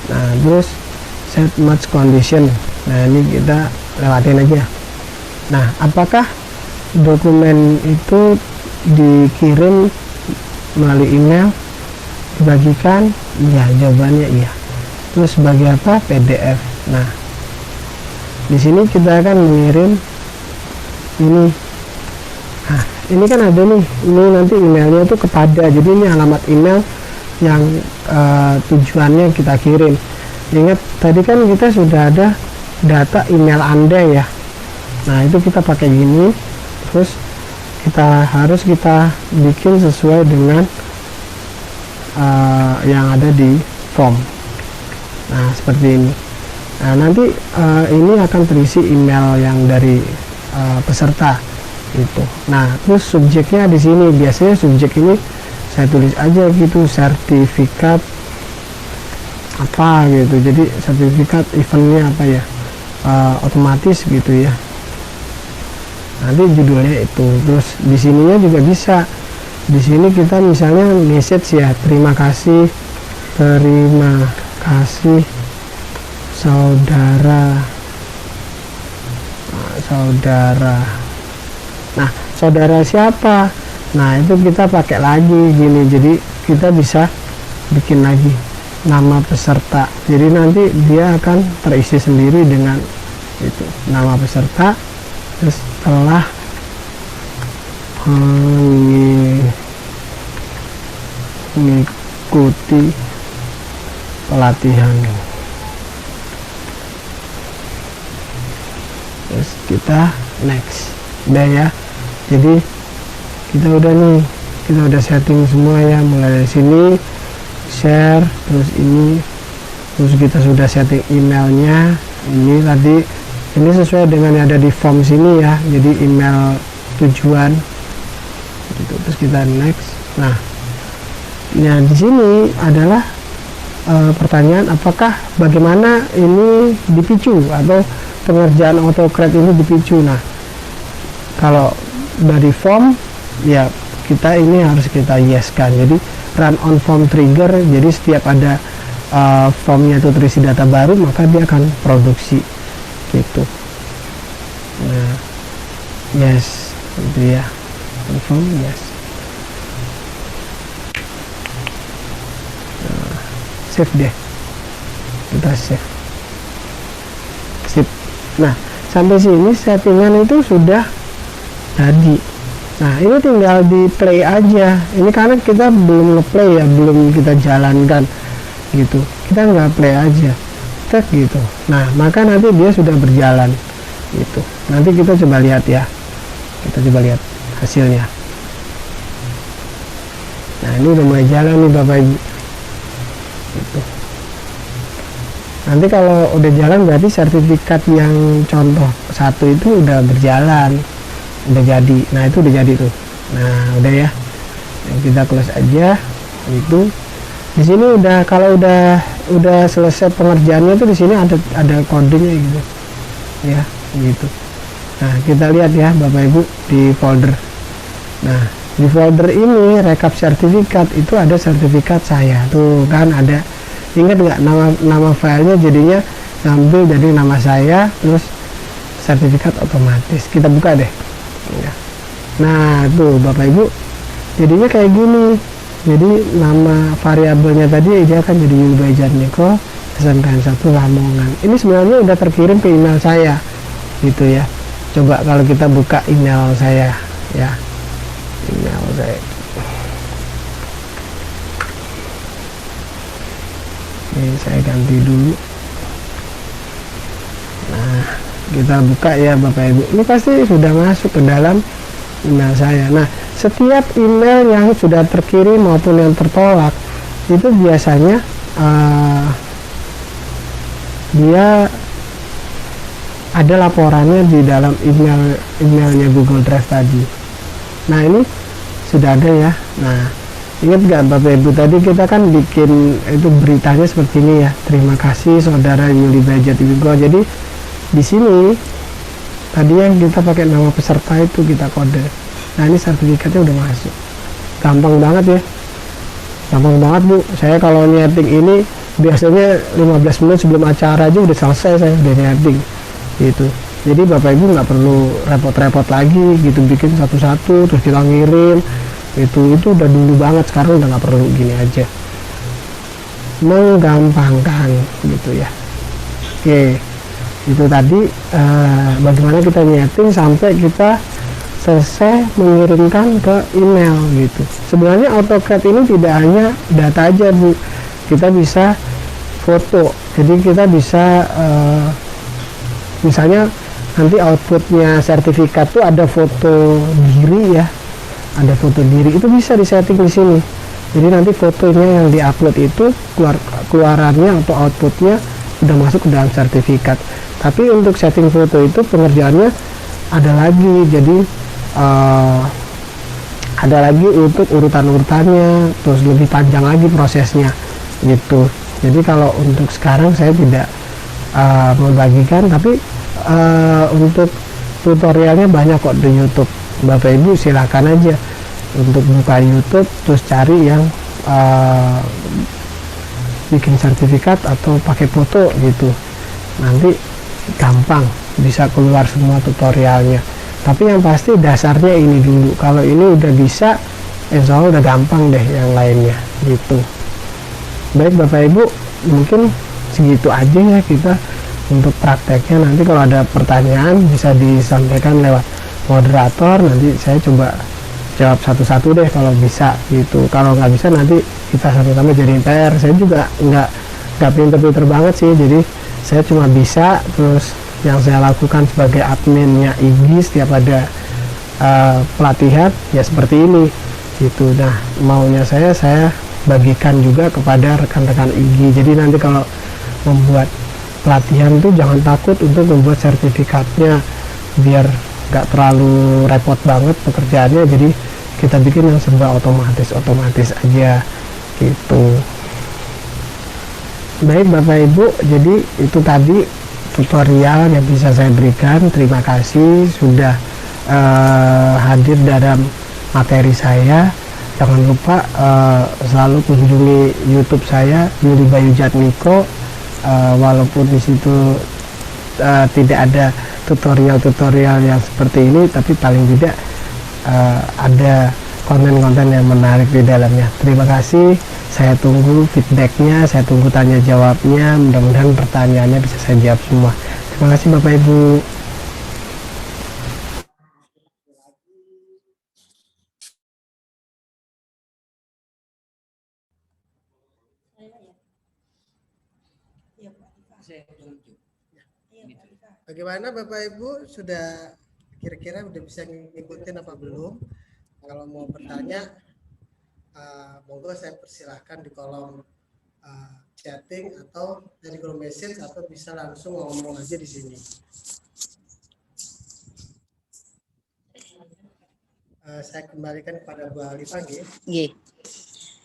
Nah terus set match condition, nah ini kita lewatin aja. Nah apakah dokumen itu dikirim melalui email, dibagikan? Ya, jawabannya iya. Terus sebagai apa? PDF. Nah di sini kita akan mengirim ini. Nah ini kan ada nih, ini nanti emailnya itu kepada, jadi ini alamat email yang tujuannya kita kirim. Ingat tadi kan kita sudah ada data email Anda ya. Nah itu kita pakai gini, terus kita bikin sesuai dengan yang ada di form. Nah seperti ini. Nah nanti ini akan terisi email yang dari peserta itu. Nah terus subjeknya di sini, biasanya subjek ini saya tulis aja gitu, sertifikat apa gitu, jadi sertifikat eventnya apa ya, otomatis gitu ya. Nanti judulnya itu. Terus di sininya juga bisa, di sini kita misalnya message ya, terima kasih saudara. Nah saudara siapa? Nah itu kita pakai lagi gini, jadi kita bisa bikin lagi nama peserta, jadi nanti dia akan terisi sendiri dengan itu nama peserta. Terus telah mengikuti pelatihan, terus kita next. Udah ya, jadi kita udah nih, kita udah setting semua ya, mulai dari sini share, terus ini, terus kita sudah setting emailnya. Ini tadi ini sesuai dengan yang ada di form sini ya, jadi email tujuan gitu. Terus kita next. Nah di sini adalah pertanyaan, apakah bagaimana ini dipicu atau pengerjaan AutoCAD ini dipicu. Nah kalau dari form ya kita ini harus kita yes kan, jadi run on form trigger, jadi setiap ada formnya itu terisi data baru maka dia akan produksi gitu. Nah yes gitu ya, confirm yes. Nah, save deh, kita save. Sip. Nah sampai sini settingan itu sudah jadi. Nah ini tinggal di play aja, ini karena kita belum ngeplay ya, belum kita jalankan gitu, kita nggak play aja tek gitu. Nah maka nanti dia sudah berjalan gitu. Nanti kita coba lihat ya, kita coba lihat hasilnya. Nah ini udah mulai jalan nih Bapak Ibu gitu. Nanti kalau udah jalan berarti sertifikat yang contoh 1 itu udah berjalan, udah jadi. Nah itu udah jadi tuh. Nah udah ya, kita close aja itu. Di sini udah, kalau udah selesai pengerjaannya tuh di sini ada kodenya gitu ya gitu. Nah kita lihat ya Bapak Ibu di folder. Nah di folder ini rekap sertifikat itu ada sertifikat saya tuh kan, ada, ingat nggak nama filenya jadinya ngambil dari nama saya terus sertifikat otomatis. Kita buka deh ya. Nah tuh Bapak Ibu jadinya kayak gini. Jadi nama variabelnya tadi dia akan jadi Yulba Jatmiko SMKN 1 Lamongan. Ini sebenarnya udah terkirim ke email saya gitu ya. Coba kalau kita buka email saya ya, email saya. Ini saya ganti dulu. Nah kita buka ya Bapak Ibu, ini pasti sudah masuk ke dalam email saya. Nah setiap email yang sudah terkirim maupun yang tertolak itu biasanya dia ada laporannya di dalam emailnya Google Drive tadi. Nah ini sudah ada ya. Nah ingat nggak Bapak Ibu, tadi kita kan bikin itu beritanya seperti ini ya, terima kasih saudara Yuli Budget Wigo. Jadi di sini tadi yang kita pakai nama peserta itu kita kode. Nah ini sertifikatnya udah masuk, gampang banget ya, gampang banget Bu. Saya kalau nyeting ini biasanya 15 menit sebelum acara aja udah selesai, saya udah nyeting gitu. Jadi Bapak Ibu nggak perlu repot-repot lagi gitu bikin satu-satu terus kita ngirim, itu udah dulu banget, sekarang udah nggak perlu, gini aja, menggampangkan gitu ya. Oke, itu tadi bagaimana kita nyeting sampai kita selesai mengirimkan ke email gitu. Sebenarnya AutoCAD ini tidak hanya data aja Bu, kita bisa foto. Jadi kita bisa misalnya nanti outputnya sertifikat tuh ada foto diri ya, ada foto diri, itu bisa disetting di sini. Jadi nanti fotonya yang diupload itu keluarannya atau outputnya udah masuk ke dalam sertifikat. Tapi untuk setting foto itu pengerjaannya ada lagi, jadi ada lagi untuk urutan-urutannya, terus lebih panjang lagi prosesnya gitu. Jadi kalau untuk sekarang saya tidak membagikan, tapi untuk tutorialnya banyak kok di YouTube. Bapak Ibu silakan aja untuk buka YouTube terus cari yang bikin sertifikat atau pakai foto gitu, nanti gampang bisa keluar semua tutorialnya. Tapi yang pasti dasarnya ini dulu, kalau ini udah bisa insya Allah udah gampang deh yang lainnya gitu. Baik Bapak Ibu, mungkin segitu aja ya kita untuk prakteknya. Nanti kalau ada pertanyaan bisa disampaikan lewat moderator, nanti saya coba jawab satu-satu deh kalau bisa gitu. Kalau nggak bisa nanti kita sama-sama jadi PR. Saya juga nggak pinter-pinter banget sih, jadi saya cuma bisa, terus yang saya lakukan sebagai adminnya IGI setiap ada pelatihan ya seperti ini gitu. Nah maunya saya bagikan juga kepada rekan-rekan IGI. Jadi nanti kalau membuat pelatihan itu jangan takut untuk membuat sertifikatnya, biar nggak terlalu repot banget pekerjaannya. Jadi kita bikin yang serba otomatis aja gitu. Baik Bapak Ibu, jadi itu tadi tutorial yang bisa saya berikan. Terima kasih sudah hadir dalam materi saya. Jangan lupa selalu kunjungi YouTube saya Yuli Bayu Jatmiko. Walaupun di situ tidak ada tutorial yang seperti ini, tapi paling tidak ada konten-konten yang menarik di dalamnya. Terima kasih. Saya tunggu feedbacknya, saya tunggu tanya jawabnya. Mudah-mudahan pertanyaannya bisa saya jawab semua. Terima kasih Bapak Ibu. Bagaimana Bapak Ibu, sudah kira-kira udah bisa ngikutin apa belum? Kalau mau bertanya, monggo saya persilahkan di kolom chatting atau dari kolom message, atau bisa langsung ngomong aja di sini. Saya kembalikan kepada Bu Alifah.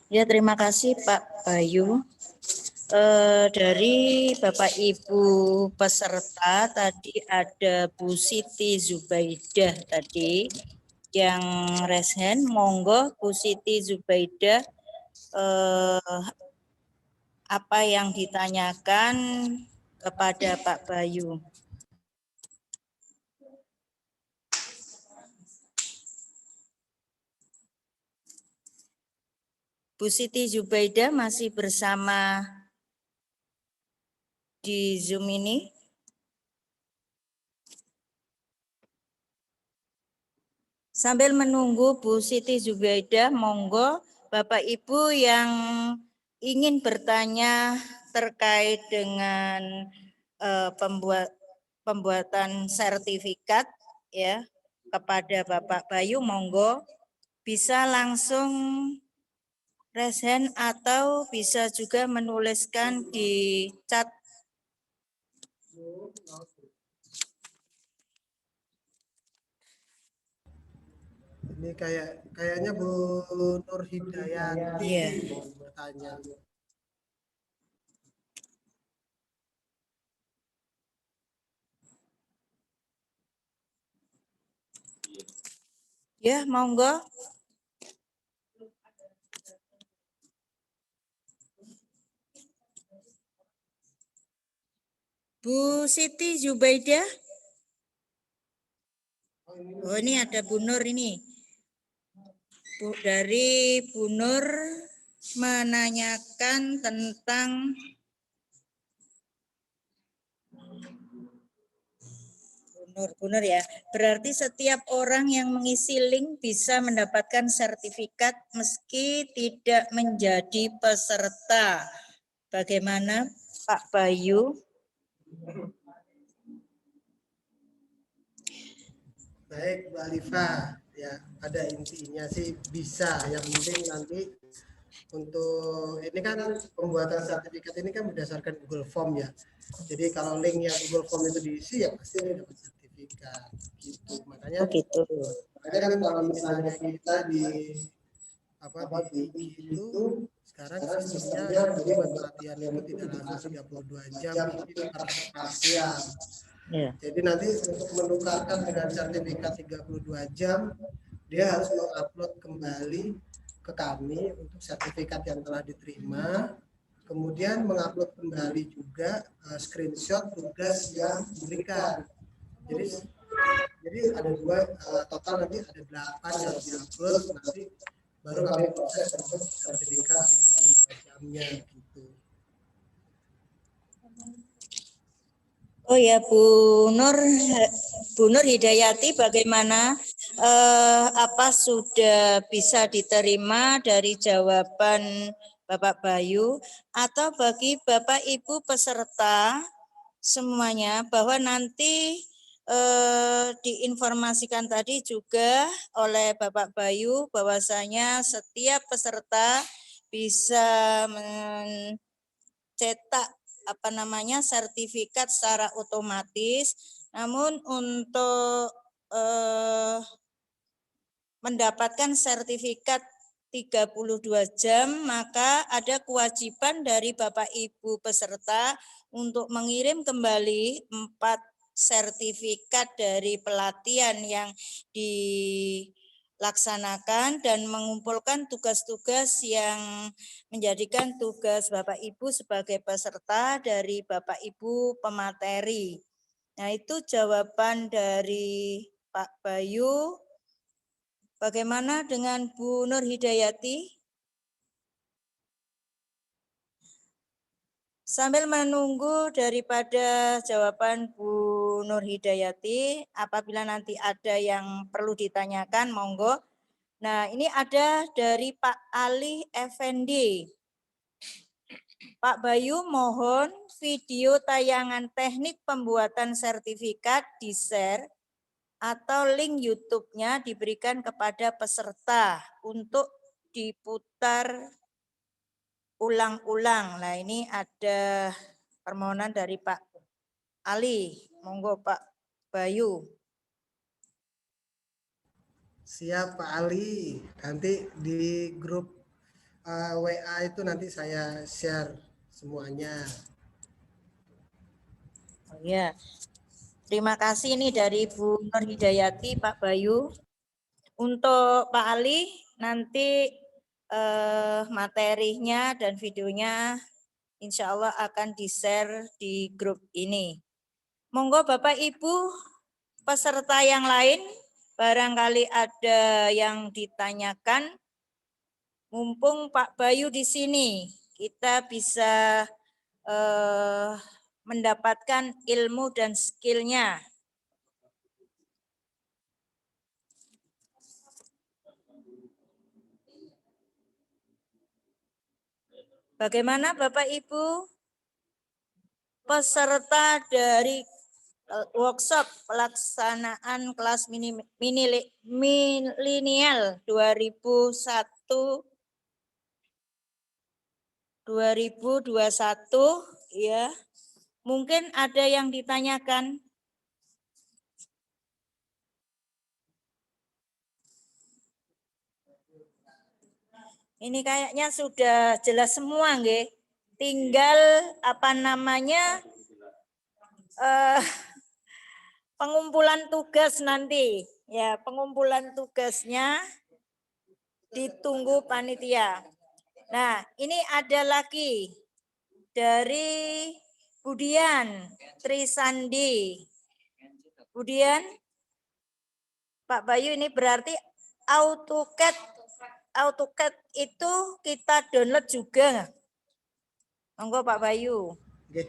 Ya, terima kasih Pak Bayu. Dari Bapak Ibu peserta tadi ada Bu Siti Zubaidah tadi yang raise hand. Monggo Bu Siti Zubaidah, apa yang ditanyakan kepada Pak Bayu. Bu Siti Zubaidah masih bersama di Zoom ini? Sambil menunggu Bu Siti Zubaidah, monggo Bapak Ibu yang ingin bertanya terkait dengan pembuatan sertifikat ya kepada Bapak Bayu, monggo bisa langsung raise hand atau bisa juga menuliskan di chat. Ini kayaknya Bu Nur Hidayati Iya. bertanya. Ya, monggo. Bu Siti Zubaidah. Oh, ini ada Bu Nur ini. Dari Bu Nur menanyakan tentang Bu Nur ya. Berarti setiap orang yang mengisi link bisa mendapatkan sertifikat meski tidak menjadi peserta. Bagaimana Pak Bayu? Baik, Bu Alifa, ya pada intinya sih bisa. Yang penting nanti untuk ini kan pembuatan sertifikat ini kan berdasarkan Google Form ya. Jadi kalau linknya Google Form itu diisi ya pasti ini dapat sertifikat gitu. Makanya kan kalau misalnya kita di di IG itu sekarang sistemnya jadi buat pelatihan itu tidak langsung 32 jam tapi parsial. Jadi nanti untuk menukarkan dengan sertifikat 32 jam dia harus mengupload kembali ke kami untuk sertifikat yang telah diterima, kemudian mengupload kembali juga screenshot tugas yang diberikan. Jadi ada dua, total nanti ada 8 yang diupload, nanti baru kami proses untuk sertifikat 32 jamnya gitu. Oh ya, Bu Nur Hidayati, bagaimana apa sudah bisa diterima dari jawaban Bapak Bayu, atau bagi Bapak Ibu peserta semuanya bahwa nanti diinformasikan tadi juga oleh Bapak Bayu bahwasanya setiap peserta bisa mencetak sertifikat secara otomatis, namun untuk mendapatkan sertifikat 32 jam maka ada kewajiban dari Bapak Ibu peserta untuk mengirim kembali 4 sertifikat dari pelatihan yang dilaksanakan dan mengumpulkan tugas-tugas yang menjadikan tugas Bapak Ibu sebagai peserta dari Bapak Ibu pemateri. Nah, itu jawaban dari Pak Bayu. Bagaimana dengan Bu Nur Hidayati? Sambil menunggu daripada jawaban Bu Nur Hidayati, apabila nanti ada yang perlu ditanyakan, monggo. Nah, ini ada dari Pak Ali Effendi. Pak Bayu, mohon video tayangan teknik pembuatan sertifikat di-share atau link YouTube-nya diberikan kepada peserta untuk diputar ulang-ulang. Nah, ini ada permohonan dari Pak Ali. Monggo Pak Bayu. Siap Pak Ali. Nanti di grup WA itu nanti saya share semuanya. Oh ya. Terima kasih ini dari Bu Nur Hidayati, Pak Bayu. Untuk Pak Ali, nanti materinya dan videonya insya Allah akan di-share di grup ini. Monggo Bapak Ibu peserta yang lain, barangkali ada yang ditanyakan. Mumpung Pak Bayu di sini, kita bisa mendapatkan ilmu dan skillnya. Bagaimana Bapak Ibu peserta dari workshop pelaksanaan kelas milenial 2021 ya. Mungkin ada yang ditanyakan. Ini kayaknya sudah jelas semua, nggih. Tinggal apa namanya pengumpulan tugas nanti. Ya, pengumpulan tugasnya ditunggu panitia. Nah, ini ada lagi dari Budian Trisandi. Budian, Pak Bayu, ini berarti AutoCAD itu kita download juga. Monggo Pak Bayu. Oke.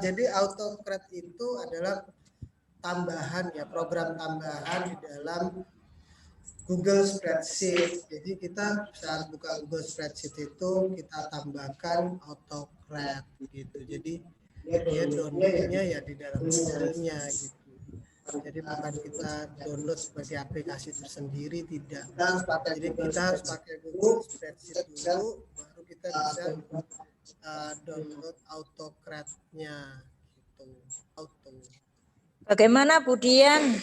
Jadi AutoCAD itu adalah tambahan ya, program tambahan di dalam Google Spreadsheet. Jadi kita saat buka Google Spreadsheet itu kita tambahkan AutoCAD gitu. Jadi dia downloadnya ya di dalam filenya gitu. Jadi bukan kita download sebagai aplikasi tersendiri, tidak. Jadi kita harus pakai Google Spreadsheet dulu, baru kita bisa download AutoCAD-nya gitu. Bagaimana Budian?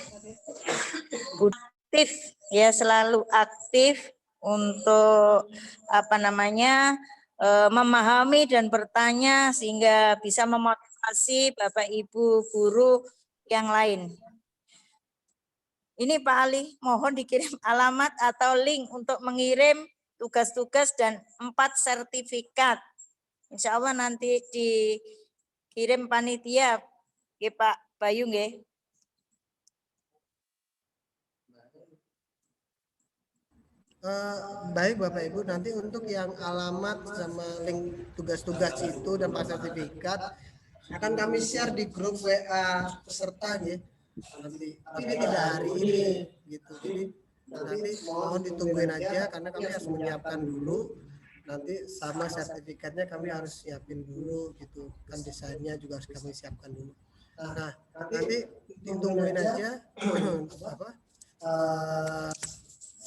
Aktif ya, selalu aktif untuk apa namanya memahami dan bertanya sehingga bisa memotivasi Bapak Ibu guru yang lain. Ini Pak Ali, mohon dikirim alamat atau link untuk mengirim tugas-tugas dan 4 sertifikat. Insya Allah nanti dikirim panitia, ya Pak Bayu nggih. Baik Bapak Ibu, nanti untuk yang alamat sama link tugas-tugas itu dan sertifikat akan kami share di grup WA peserta ya. Nanti ini tidak hari ini gitu. Jadi nanti mohon ditungguin aja karena kami harus menyiapkan dulu. Nanti sama sertifikatnya kami harus siapin dulu gitu. Kan desainnya juga harus kami siapkan dulu. Nah, nanti ditungguin aja apa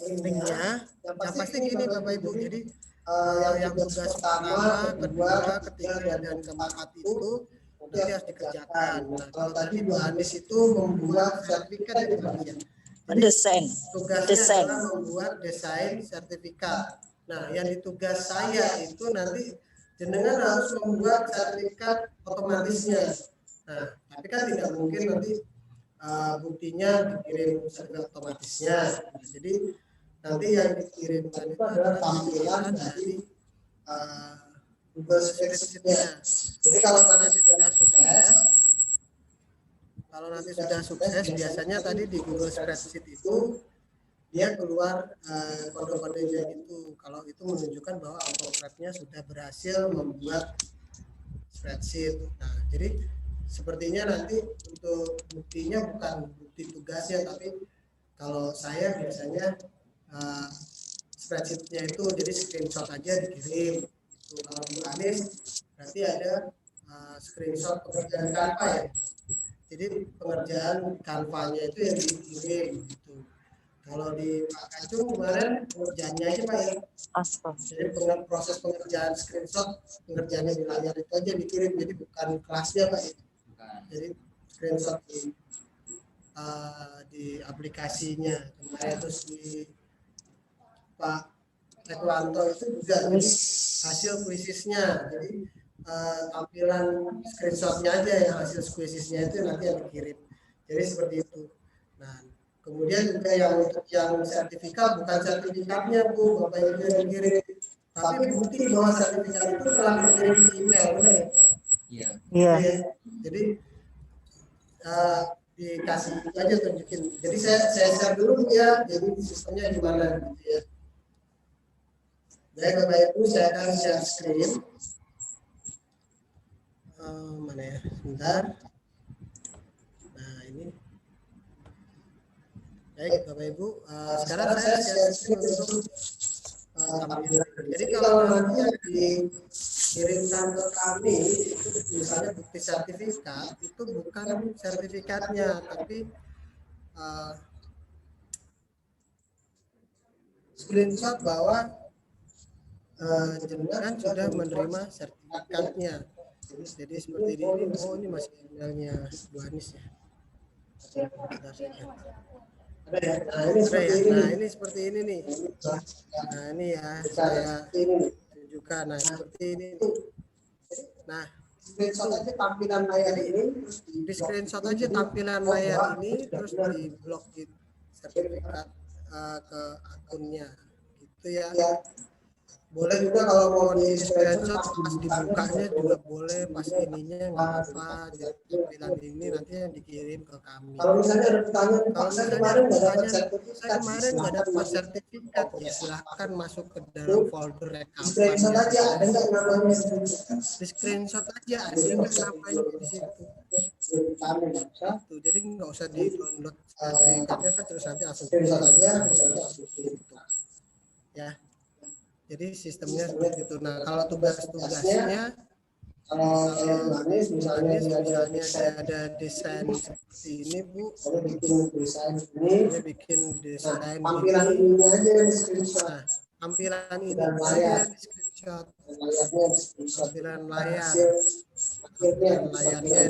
linknya. Yang pasti gini Bapak Ibu, jadi yang tugas pertama, kedua, ketiga, dan keempat itu nanti harus dikerjakan. Nah, kalau tadi Bu Anis itu membuat sertifikat itu bagian. Desain. Tugasnya adalah membuat desain sertifikat. Nah, yang di tugas saya itu nanti jenengan harus membuat sertifikat otomatisnya. Nah, tapi kan tidak mungkin nanti buktinya dikirim sertifikat otomatisnya. Nah, jadi nanti yang dikirimkan itu adalah tampilan dari Google Spreadsheet-nya. Jadi kalau nanti sudah sukses, biasanya tadi di Google Spreadsheet itu dia keluar kode-kodenya itu. Kalau itu menunjukkan bahwa AutoCAD-nya sudah berhasil membuat spreadsheet. Nah, jadi sepertinya nanti untuk buktinya bukan bukti tugasnya, tapi kalau saya biasanya spreadsheet-nya itu jadi screenshot aja dikirim. Itu kalau Bu Anis berarti ada screenshot pekerjaan Canva ya. Jadi pengerjaan Canva-nya itu yang dikirim gitu. Kalau di Pak Kacung kemarin pengerjaannya aja Pak ya. Jadi proses pengerjaan screenshot pengerjaannya di layar itu aja dikirim. Jadi bukan kelasnya Pak ya. Jadi screenshot di aplikasinya. Kemarin terus di Pak Rekwanto itu juga hasil kuisisnya. Jadi tampilan screenshotnya aja yang hasil kuisisnya itu nanti yang dikirim. Jadi seperti itu. Nah, kemudian juga yang untuk yang sertifikat bukan sertifikatnya Bu, Bapak Ibu yang dikirim, tapi bukti bahwa sertifikat itu telah dikirim di email, benar ya? Iya. Jadi dikasih aja tunjukin. Jadi saya share dulu ya. Jadi sistemnya gimana gitu ya. Baik Bapak Ibu, saya akan share screen. Mana ya? Sebentar. Nah ini. Baik Bapak Ibu, sekarang saya share screen untuk tampilan. Jadi kalau nanti dikirimkan ke kami, itu misalnya bukti sertifikat, itu bukan sertifikatnya, tapi screenshot bahwa jenengan sudah menerima sertifikatnya. Jadi seperti ini. Oh ini masih emailnya Bu Anis ya. Bentar saja. Nah, ini seperti ini nih. Nah, ini ya saya tunjukkan. Nah, seperti ini nih. Nah, screenshot aja tampilan layar ini, di screenshot aja tampilan layar ini, terus di blok sertifikat ke akunnya, gitu ya. Boleh juga kalau mau di screenshot pas dibukanya juga boleh, pas ininya nggak apa-apa. Tampilan ini nanti yang dikirim ke kami. Kalau misalnya ada pertanyaan, saya kemarin nggak dapat sertifikat, ya silahkan masuk ke dalam folder rekapan. Di screenshot aja ada namanya di situ. Jadi nggak usah di download sertifikatnya terus nanti langsung ya. Jadi sistemnya seperti itu. Nah, kalau tugas-tugasnya, misalnya ada desain seperti ini, Bu, dia bikin desain ini. Nah, tampilan ini aja di screenshot, tampilan layarnya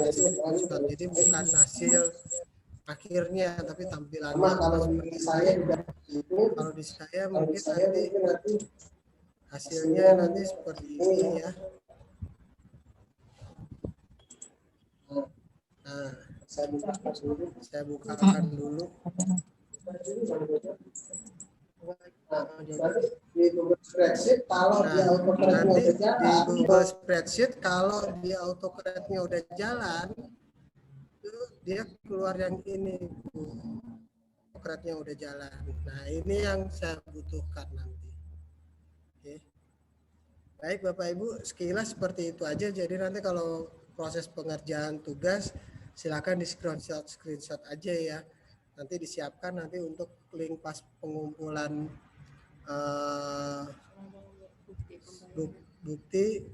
di screenshot. Jadi bukan hasil akhirnya, tapi tampilannya seperti saya juga. Kalau di saya mungkin nanti hasilnya nanti seperti ini ya. Nah, saya bukakan dulu. Di Google Spreadsheet kalau dia autocorrectnya udah jalan, itu dia keluar yang ini, autocorrectnya udah jalan. Nah, ini yang saya butuhkan nanti. Oke. Baik Bapak Ibu, sekilas seperti itu aja. Jadi nanti kalau proses pengerjaan tugas silakan di screenshot aja ya. Nanti disiapkan nanti untuk link pas pengumpulan bukti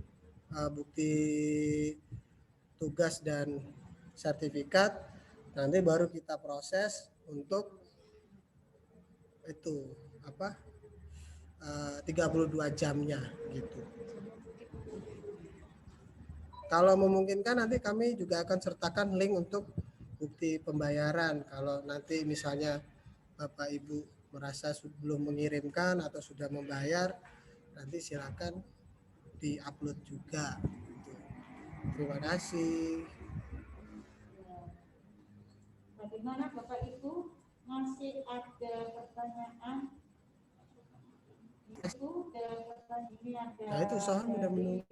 tugas dan sertifikat, nanti baru kita proses untuk itu 32 jamnya gitu. Kalau memungkinkan nanti kami juga akan sertakan link untuk bukti pembayaran. Kalau nanti misalnya Bapak Ibu merasa belum mengirimkan atau sudah membayar, nanti silakan di-upload juga. Terima kasih. Bagaimana Bapak Ibu? Masih ada pertanyaan? Nah, itu usaha udah menunggu.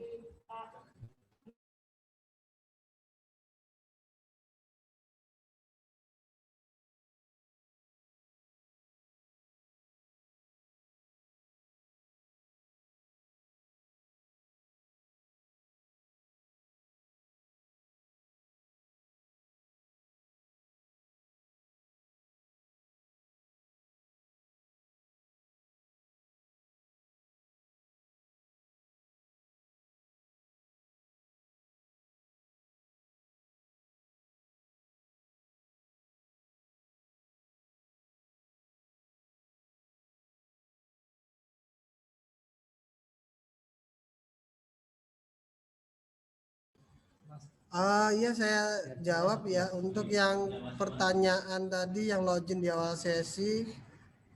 Iya saya jawab ya, untuk yang pertanyaan tadi yang login di awal sesi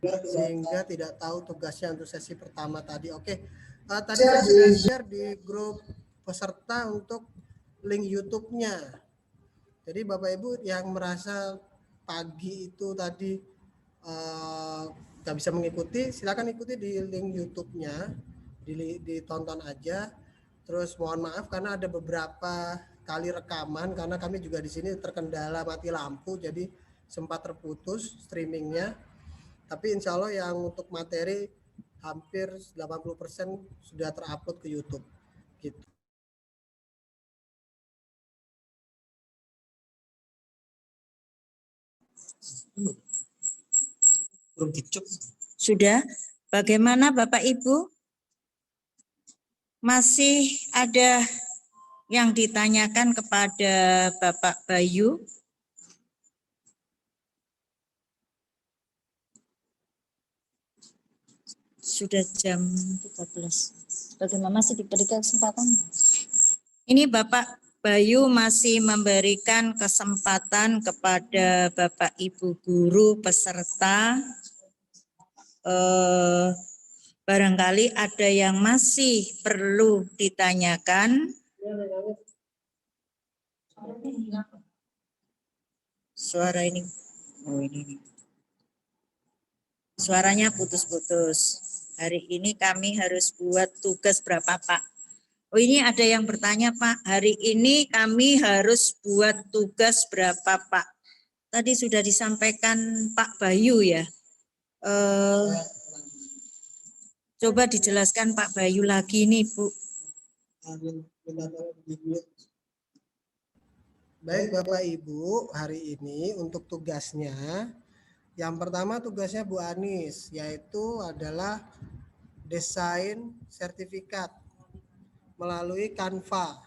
sehingga tidak tahu tugasnya untuk sesi pertama tadi. Oke, tadi saya sudah share di grup peserta untuk link YouTube-nya. Jadi Bapak Ibu yang merasa pagi itu tadi nggak bisa mengikuti, silakan ikuti di link YouTube-nya, ditonton aja. Terus mohon maaf karena ada beberapa kali rekaman karena kami juga di sini terkendala mati lampu, jadi sempat terputus streamingnya. Tapi insya Allah yang untuk materi hampir 80% sudah terupload ke YouTube. Gitu. Sudah. Bagaimana Bapak Ibu? Masih ada yang ditanyakan kepada Bapak Bayu? Sudah jam 13. Bagaimana masih diberikan kesempatan? Ini Bapak Bayu masih memberikan kesempatan kepada Bapak Ibu guru peserta. Barangkali ada yang masih perlu ditanyakan. Suara ini, oh ini. Suaranya putus-putus. Hari ini kami harus buat tugas berapa, Pak? Oh, ini ada yang bertanya, Pak. Hari ini kami harus buat tugas berapa, Pak? Tadi sudah disampaikan Pak Bayu ya. Coba dijelaskan Pak Bayu lagi nih, Bu. Baik Bapak Ibu, hari ini untuk tugasnya, yang pertama tugasnya Bu Anis, yaitu adalah desain sertifikat melalui Canva.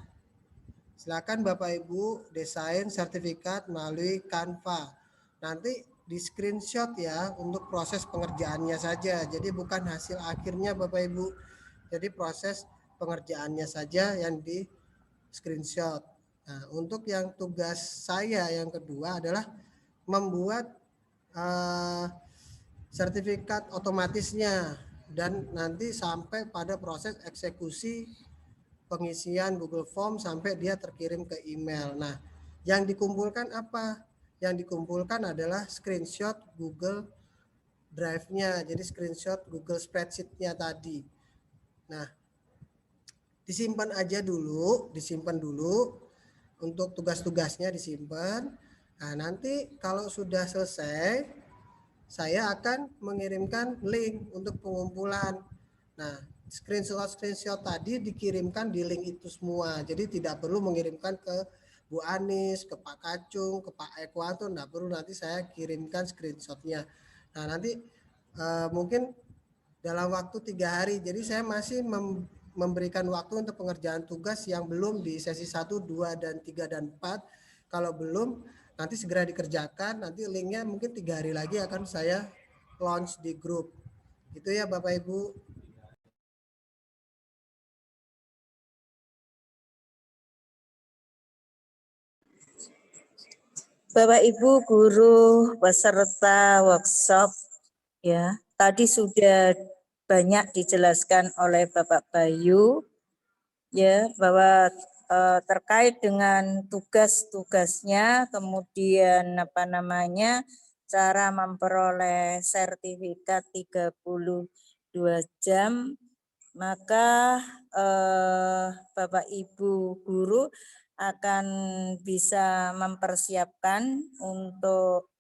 Silakan Bapak Ibu desain sertifikat melalui Canva. Nanti di screenshot ya untuk proses pengerjaannya saja. Jadi bukan hasil akhirnya Bapak Ibu. Jadi proses pengerjaannya saja yang di screenshot. Nah, untuk yang tugas saya yang kedua adalah membuat sertifikat otomatisnya dan nanti sampai pada proses eksekusi pengisian Google Form sampai dia terkirim ke email. Nah, yang dikumpulkan apa? Yang dikumpulkan adalah screenshot Google Drive-nya, jadi screenshot Google Spreadsheet-nya tadi. Nah, disimpan dulu untuk tugas-tugasnya disimpan. Nah, nanti kalau sudah selesai, saya akan mengirimkan link untuk pengumpulan. Nah, screenshot tadi dikirimkan di link itu semua. Jadi tidak perlu mengirimkan ke Bu Anis, ke Pak Kacung, ke Pak Ekwanto, tidak perlu, nanti saya kirimkan screenshotnya. Nah, nanti mungkin dalam waktu 3 hari. Jadi saya masih memberikan waktu untuk pengerjaan tugas yang belum di sesi 1, 2, dan 3, dan 4. Kalau belum, nanti segera dikerjakan. Nanti linknya mungkin 3 hari lagi akan saya launch di grup. Itu ya Bapak Ibu. Bapak Ibu guru peserta workshop ya, tadi sudah banyak dijelaskan oleh Bapak Bayu ya bahwa terkait dengan tugas-tugasnya, kemudian cara memperoleh sertifikat 32 jam, maka Bapak Ibu guru akan bisa mempersiapkan untuk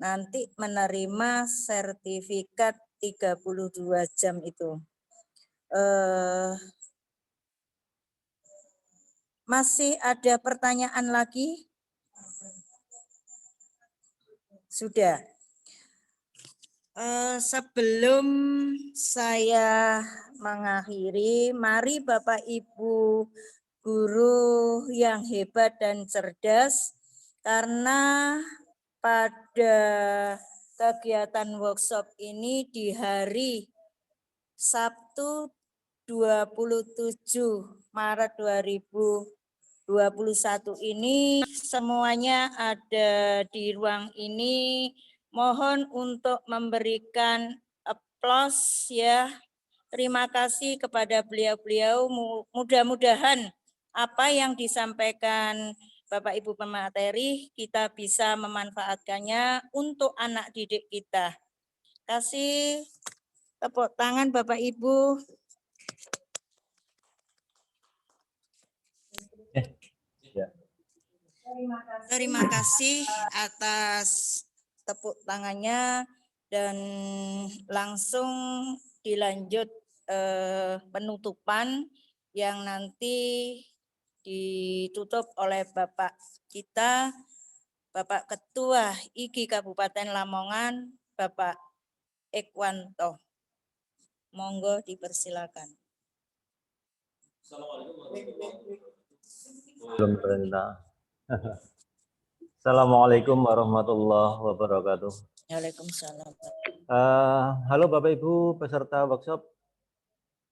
nanti menerima sertifikat 32 jam itu. Masih ada pertanyaan lagi? Sudah. Sebelum saya mengakhiri, mari Bapak Ibu guru yang hebat dan cerdas, karena pada kegiatan workshop ini di hari Sabtu 27 Maret 2021 ini semuanya ada di ruang ini. Mohon untuk memberikan aplaus ya. Terima kasih kepada beliau-beliau. Mudah-mudahan apa yang disampaikan Bapak Ibu pemateri kita bisa memanfaatkannya untuk anak didik kita. Kasih tepuk tangan Bapak Ibu. Terima kasih atas tepuk tangannya, dan langsung dilanjut penutupan yang nanti ditutup oleh Bapak kita, Bapak Ketua IGI Kabupaten Lamongan, Bapak Ekwanto. Monggo dipersilakan. Assalamualaikum warahmatullahi wabarakatuh. Waalaikumsalam. Halo Bapak Ibu peserta workshop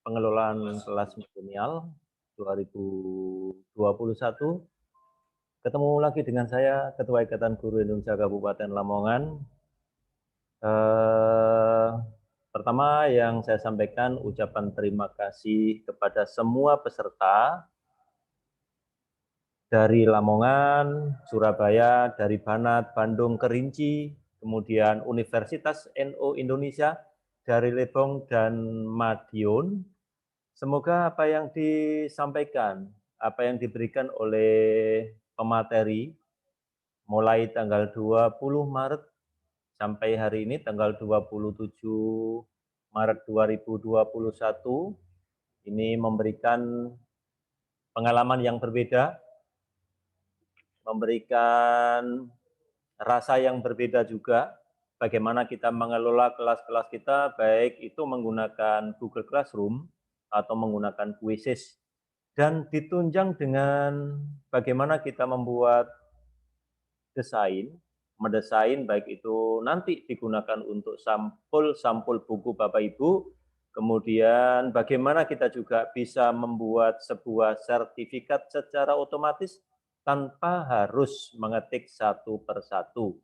pengelolaan kelas milenial. 2021. Ketemu lagi dengan saya, Ketua Ikatan Guru Indonesia Kabupaten Lamongan. Pertama yang saya sampaikan ucapan terima kasih kepada semua peserta dari Lamongan, Surabaya, dari Banat, Bandung, Kerinci, kemudian Universitas NU Indonesia, dari Lebong dan Madiun. Semoga apa yang disampaikan, apa yang diberikan oleh pemateri mulai tanggal 20 Maret sampai hari ini tanggal 27 Maret 2021 ini memberikan pengalaman yang berbeda, memberikan rasa yang berbeda juga, bagaimana kita mengelola kelas-kelas kita, baik itu menggunakan Google Classroom atau menggunakan Quizzes, dan ditunjang dengan bagaimana kita membuat mendesain baik itu nanti digunakan untuk sampul buku Bapak Ibu, kemudian bagaimana kita juga bisa membuat sebuah sertifikat secara otomatis tanpa harus mengetik satu persatu.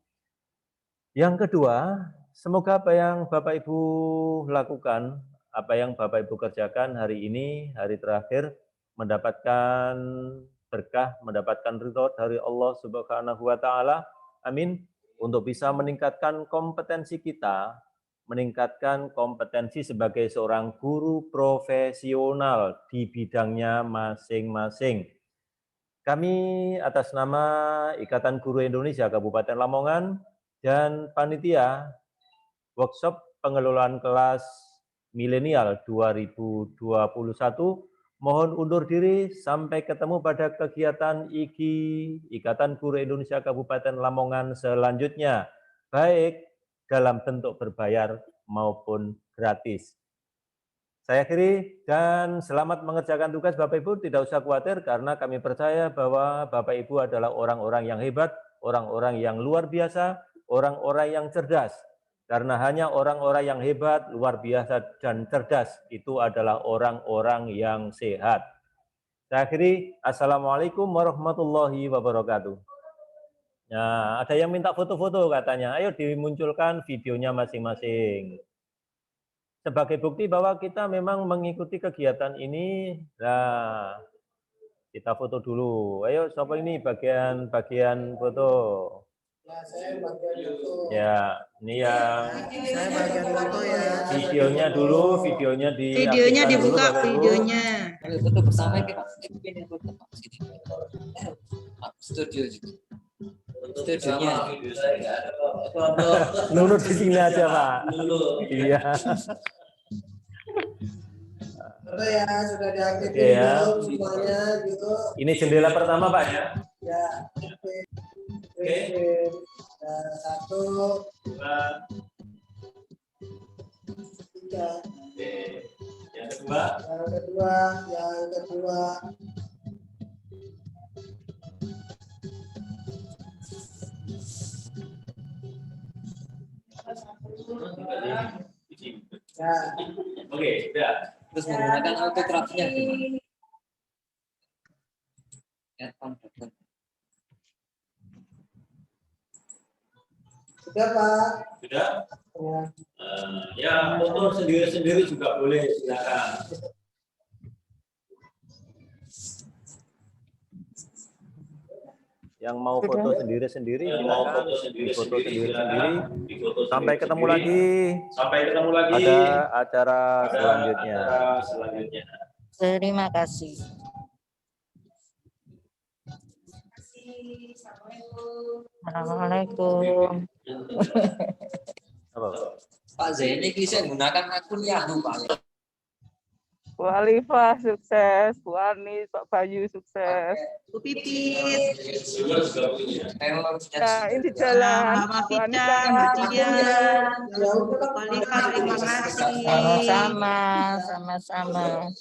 Yang kedua, semoga apa yang Bapak Ibu lakukan, apa yang Bapak Ibu kerjakan hari ini, hari terakhir, mendapatkan berkah, mendapatkan ridho dari Allah Subhanahu wa Ta'ala. Amin. Untuk bisa meningkatkan kompetensi kita, meningkatkan kompetensi sebagai seorang guru profesional di bidangnya masing-masing. Kami atas nama Ikatan Guru Indonesia Kabupaten Lamongan dan panitia workshop pengelolaan kelas milenial 2021 mohon undur diri sampai ketemu pada kegiatan IGI Ikatan Guru Indonesia Kabupaten Lamongan selanjutnya, baik dalam bentuk berbayar maupun gratis. Saya akhiri dan selamat mengerjakan tugas Bapak Ibu, tidak usah khawatir karena kami percaya bahwa Bapak Ibu adalah orang-orang yang hebat, orang-orang yang luar biasa, orang-orang yang cerdas. Karena hanya orang-orang yang hebat, luar biasa, dan cerdas itu adalah orang-orang yang sehat. Saya akhiri, Assalamualaikum warahmatullahi wabarakatuh. Nah, ada yang minta foto-foto katanya, ayo dimunculkan videonya masing-masing. Sebagai bukti bahwa kita memang mengikuti kegiatan ini, nah kita foto dulu. Ayo, siapa ini bagian foto? Ya, saya bagian foto. Ya, ini yang Saya bagian foto ya. videonya dulu, videonya dibuka dulu, videonya. Foto bersama kita studio juga. Studionya. Nurut di sini aja, Pak. Iya. Foto ya, sudah diaktifin Ya. belum semuanya gitu. Ini jendela pertama, Pak ya. Ya, oke. Satu, Dua, tiga. oke. Yang kedua. Yang kedua. Ya. Oke, sudah. Terus menggunakan autografnya. Sudah, Pak. Sudah. Ya. Ya, foto sendiri-sendiri juga boleh, silakan. Yang mau foto sendiri-sendiri, silakan foto sendiri-sendiri. Sampai ketemu lagi. Pada acara selanjutnya. Terima kasih. Assalamualaikum. Apa? Pak Zaini bisa menggunakan akun Yahoo, Pak. Bu Alifah sukses, Bu Ani, Pak Bayu sukses. Bu Pipit, Nah, ini di jalan. Mbak Bu Ani Mafida, selamat Mbak tinggal. Tia, Bu Alifah, terima kasih. Sama-sama.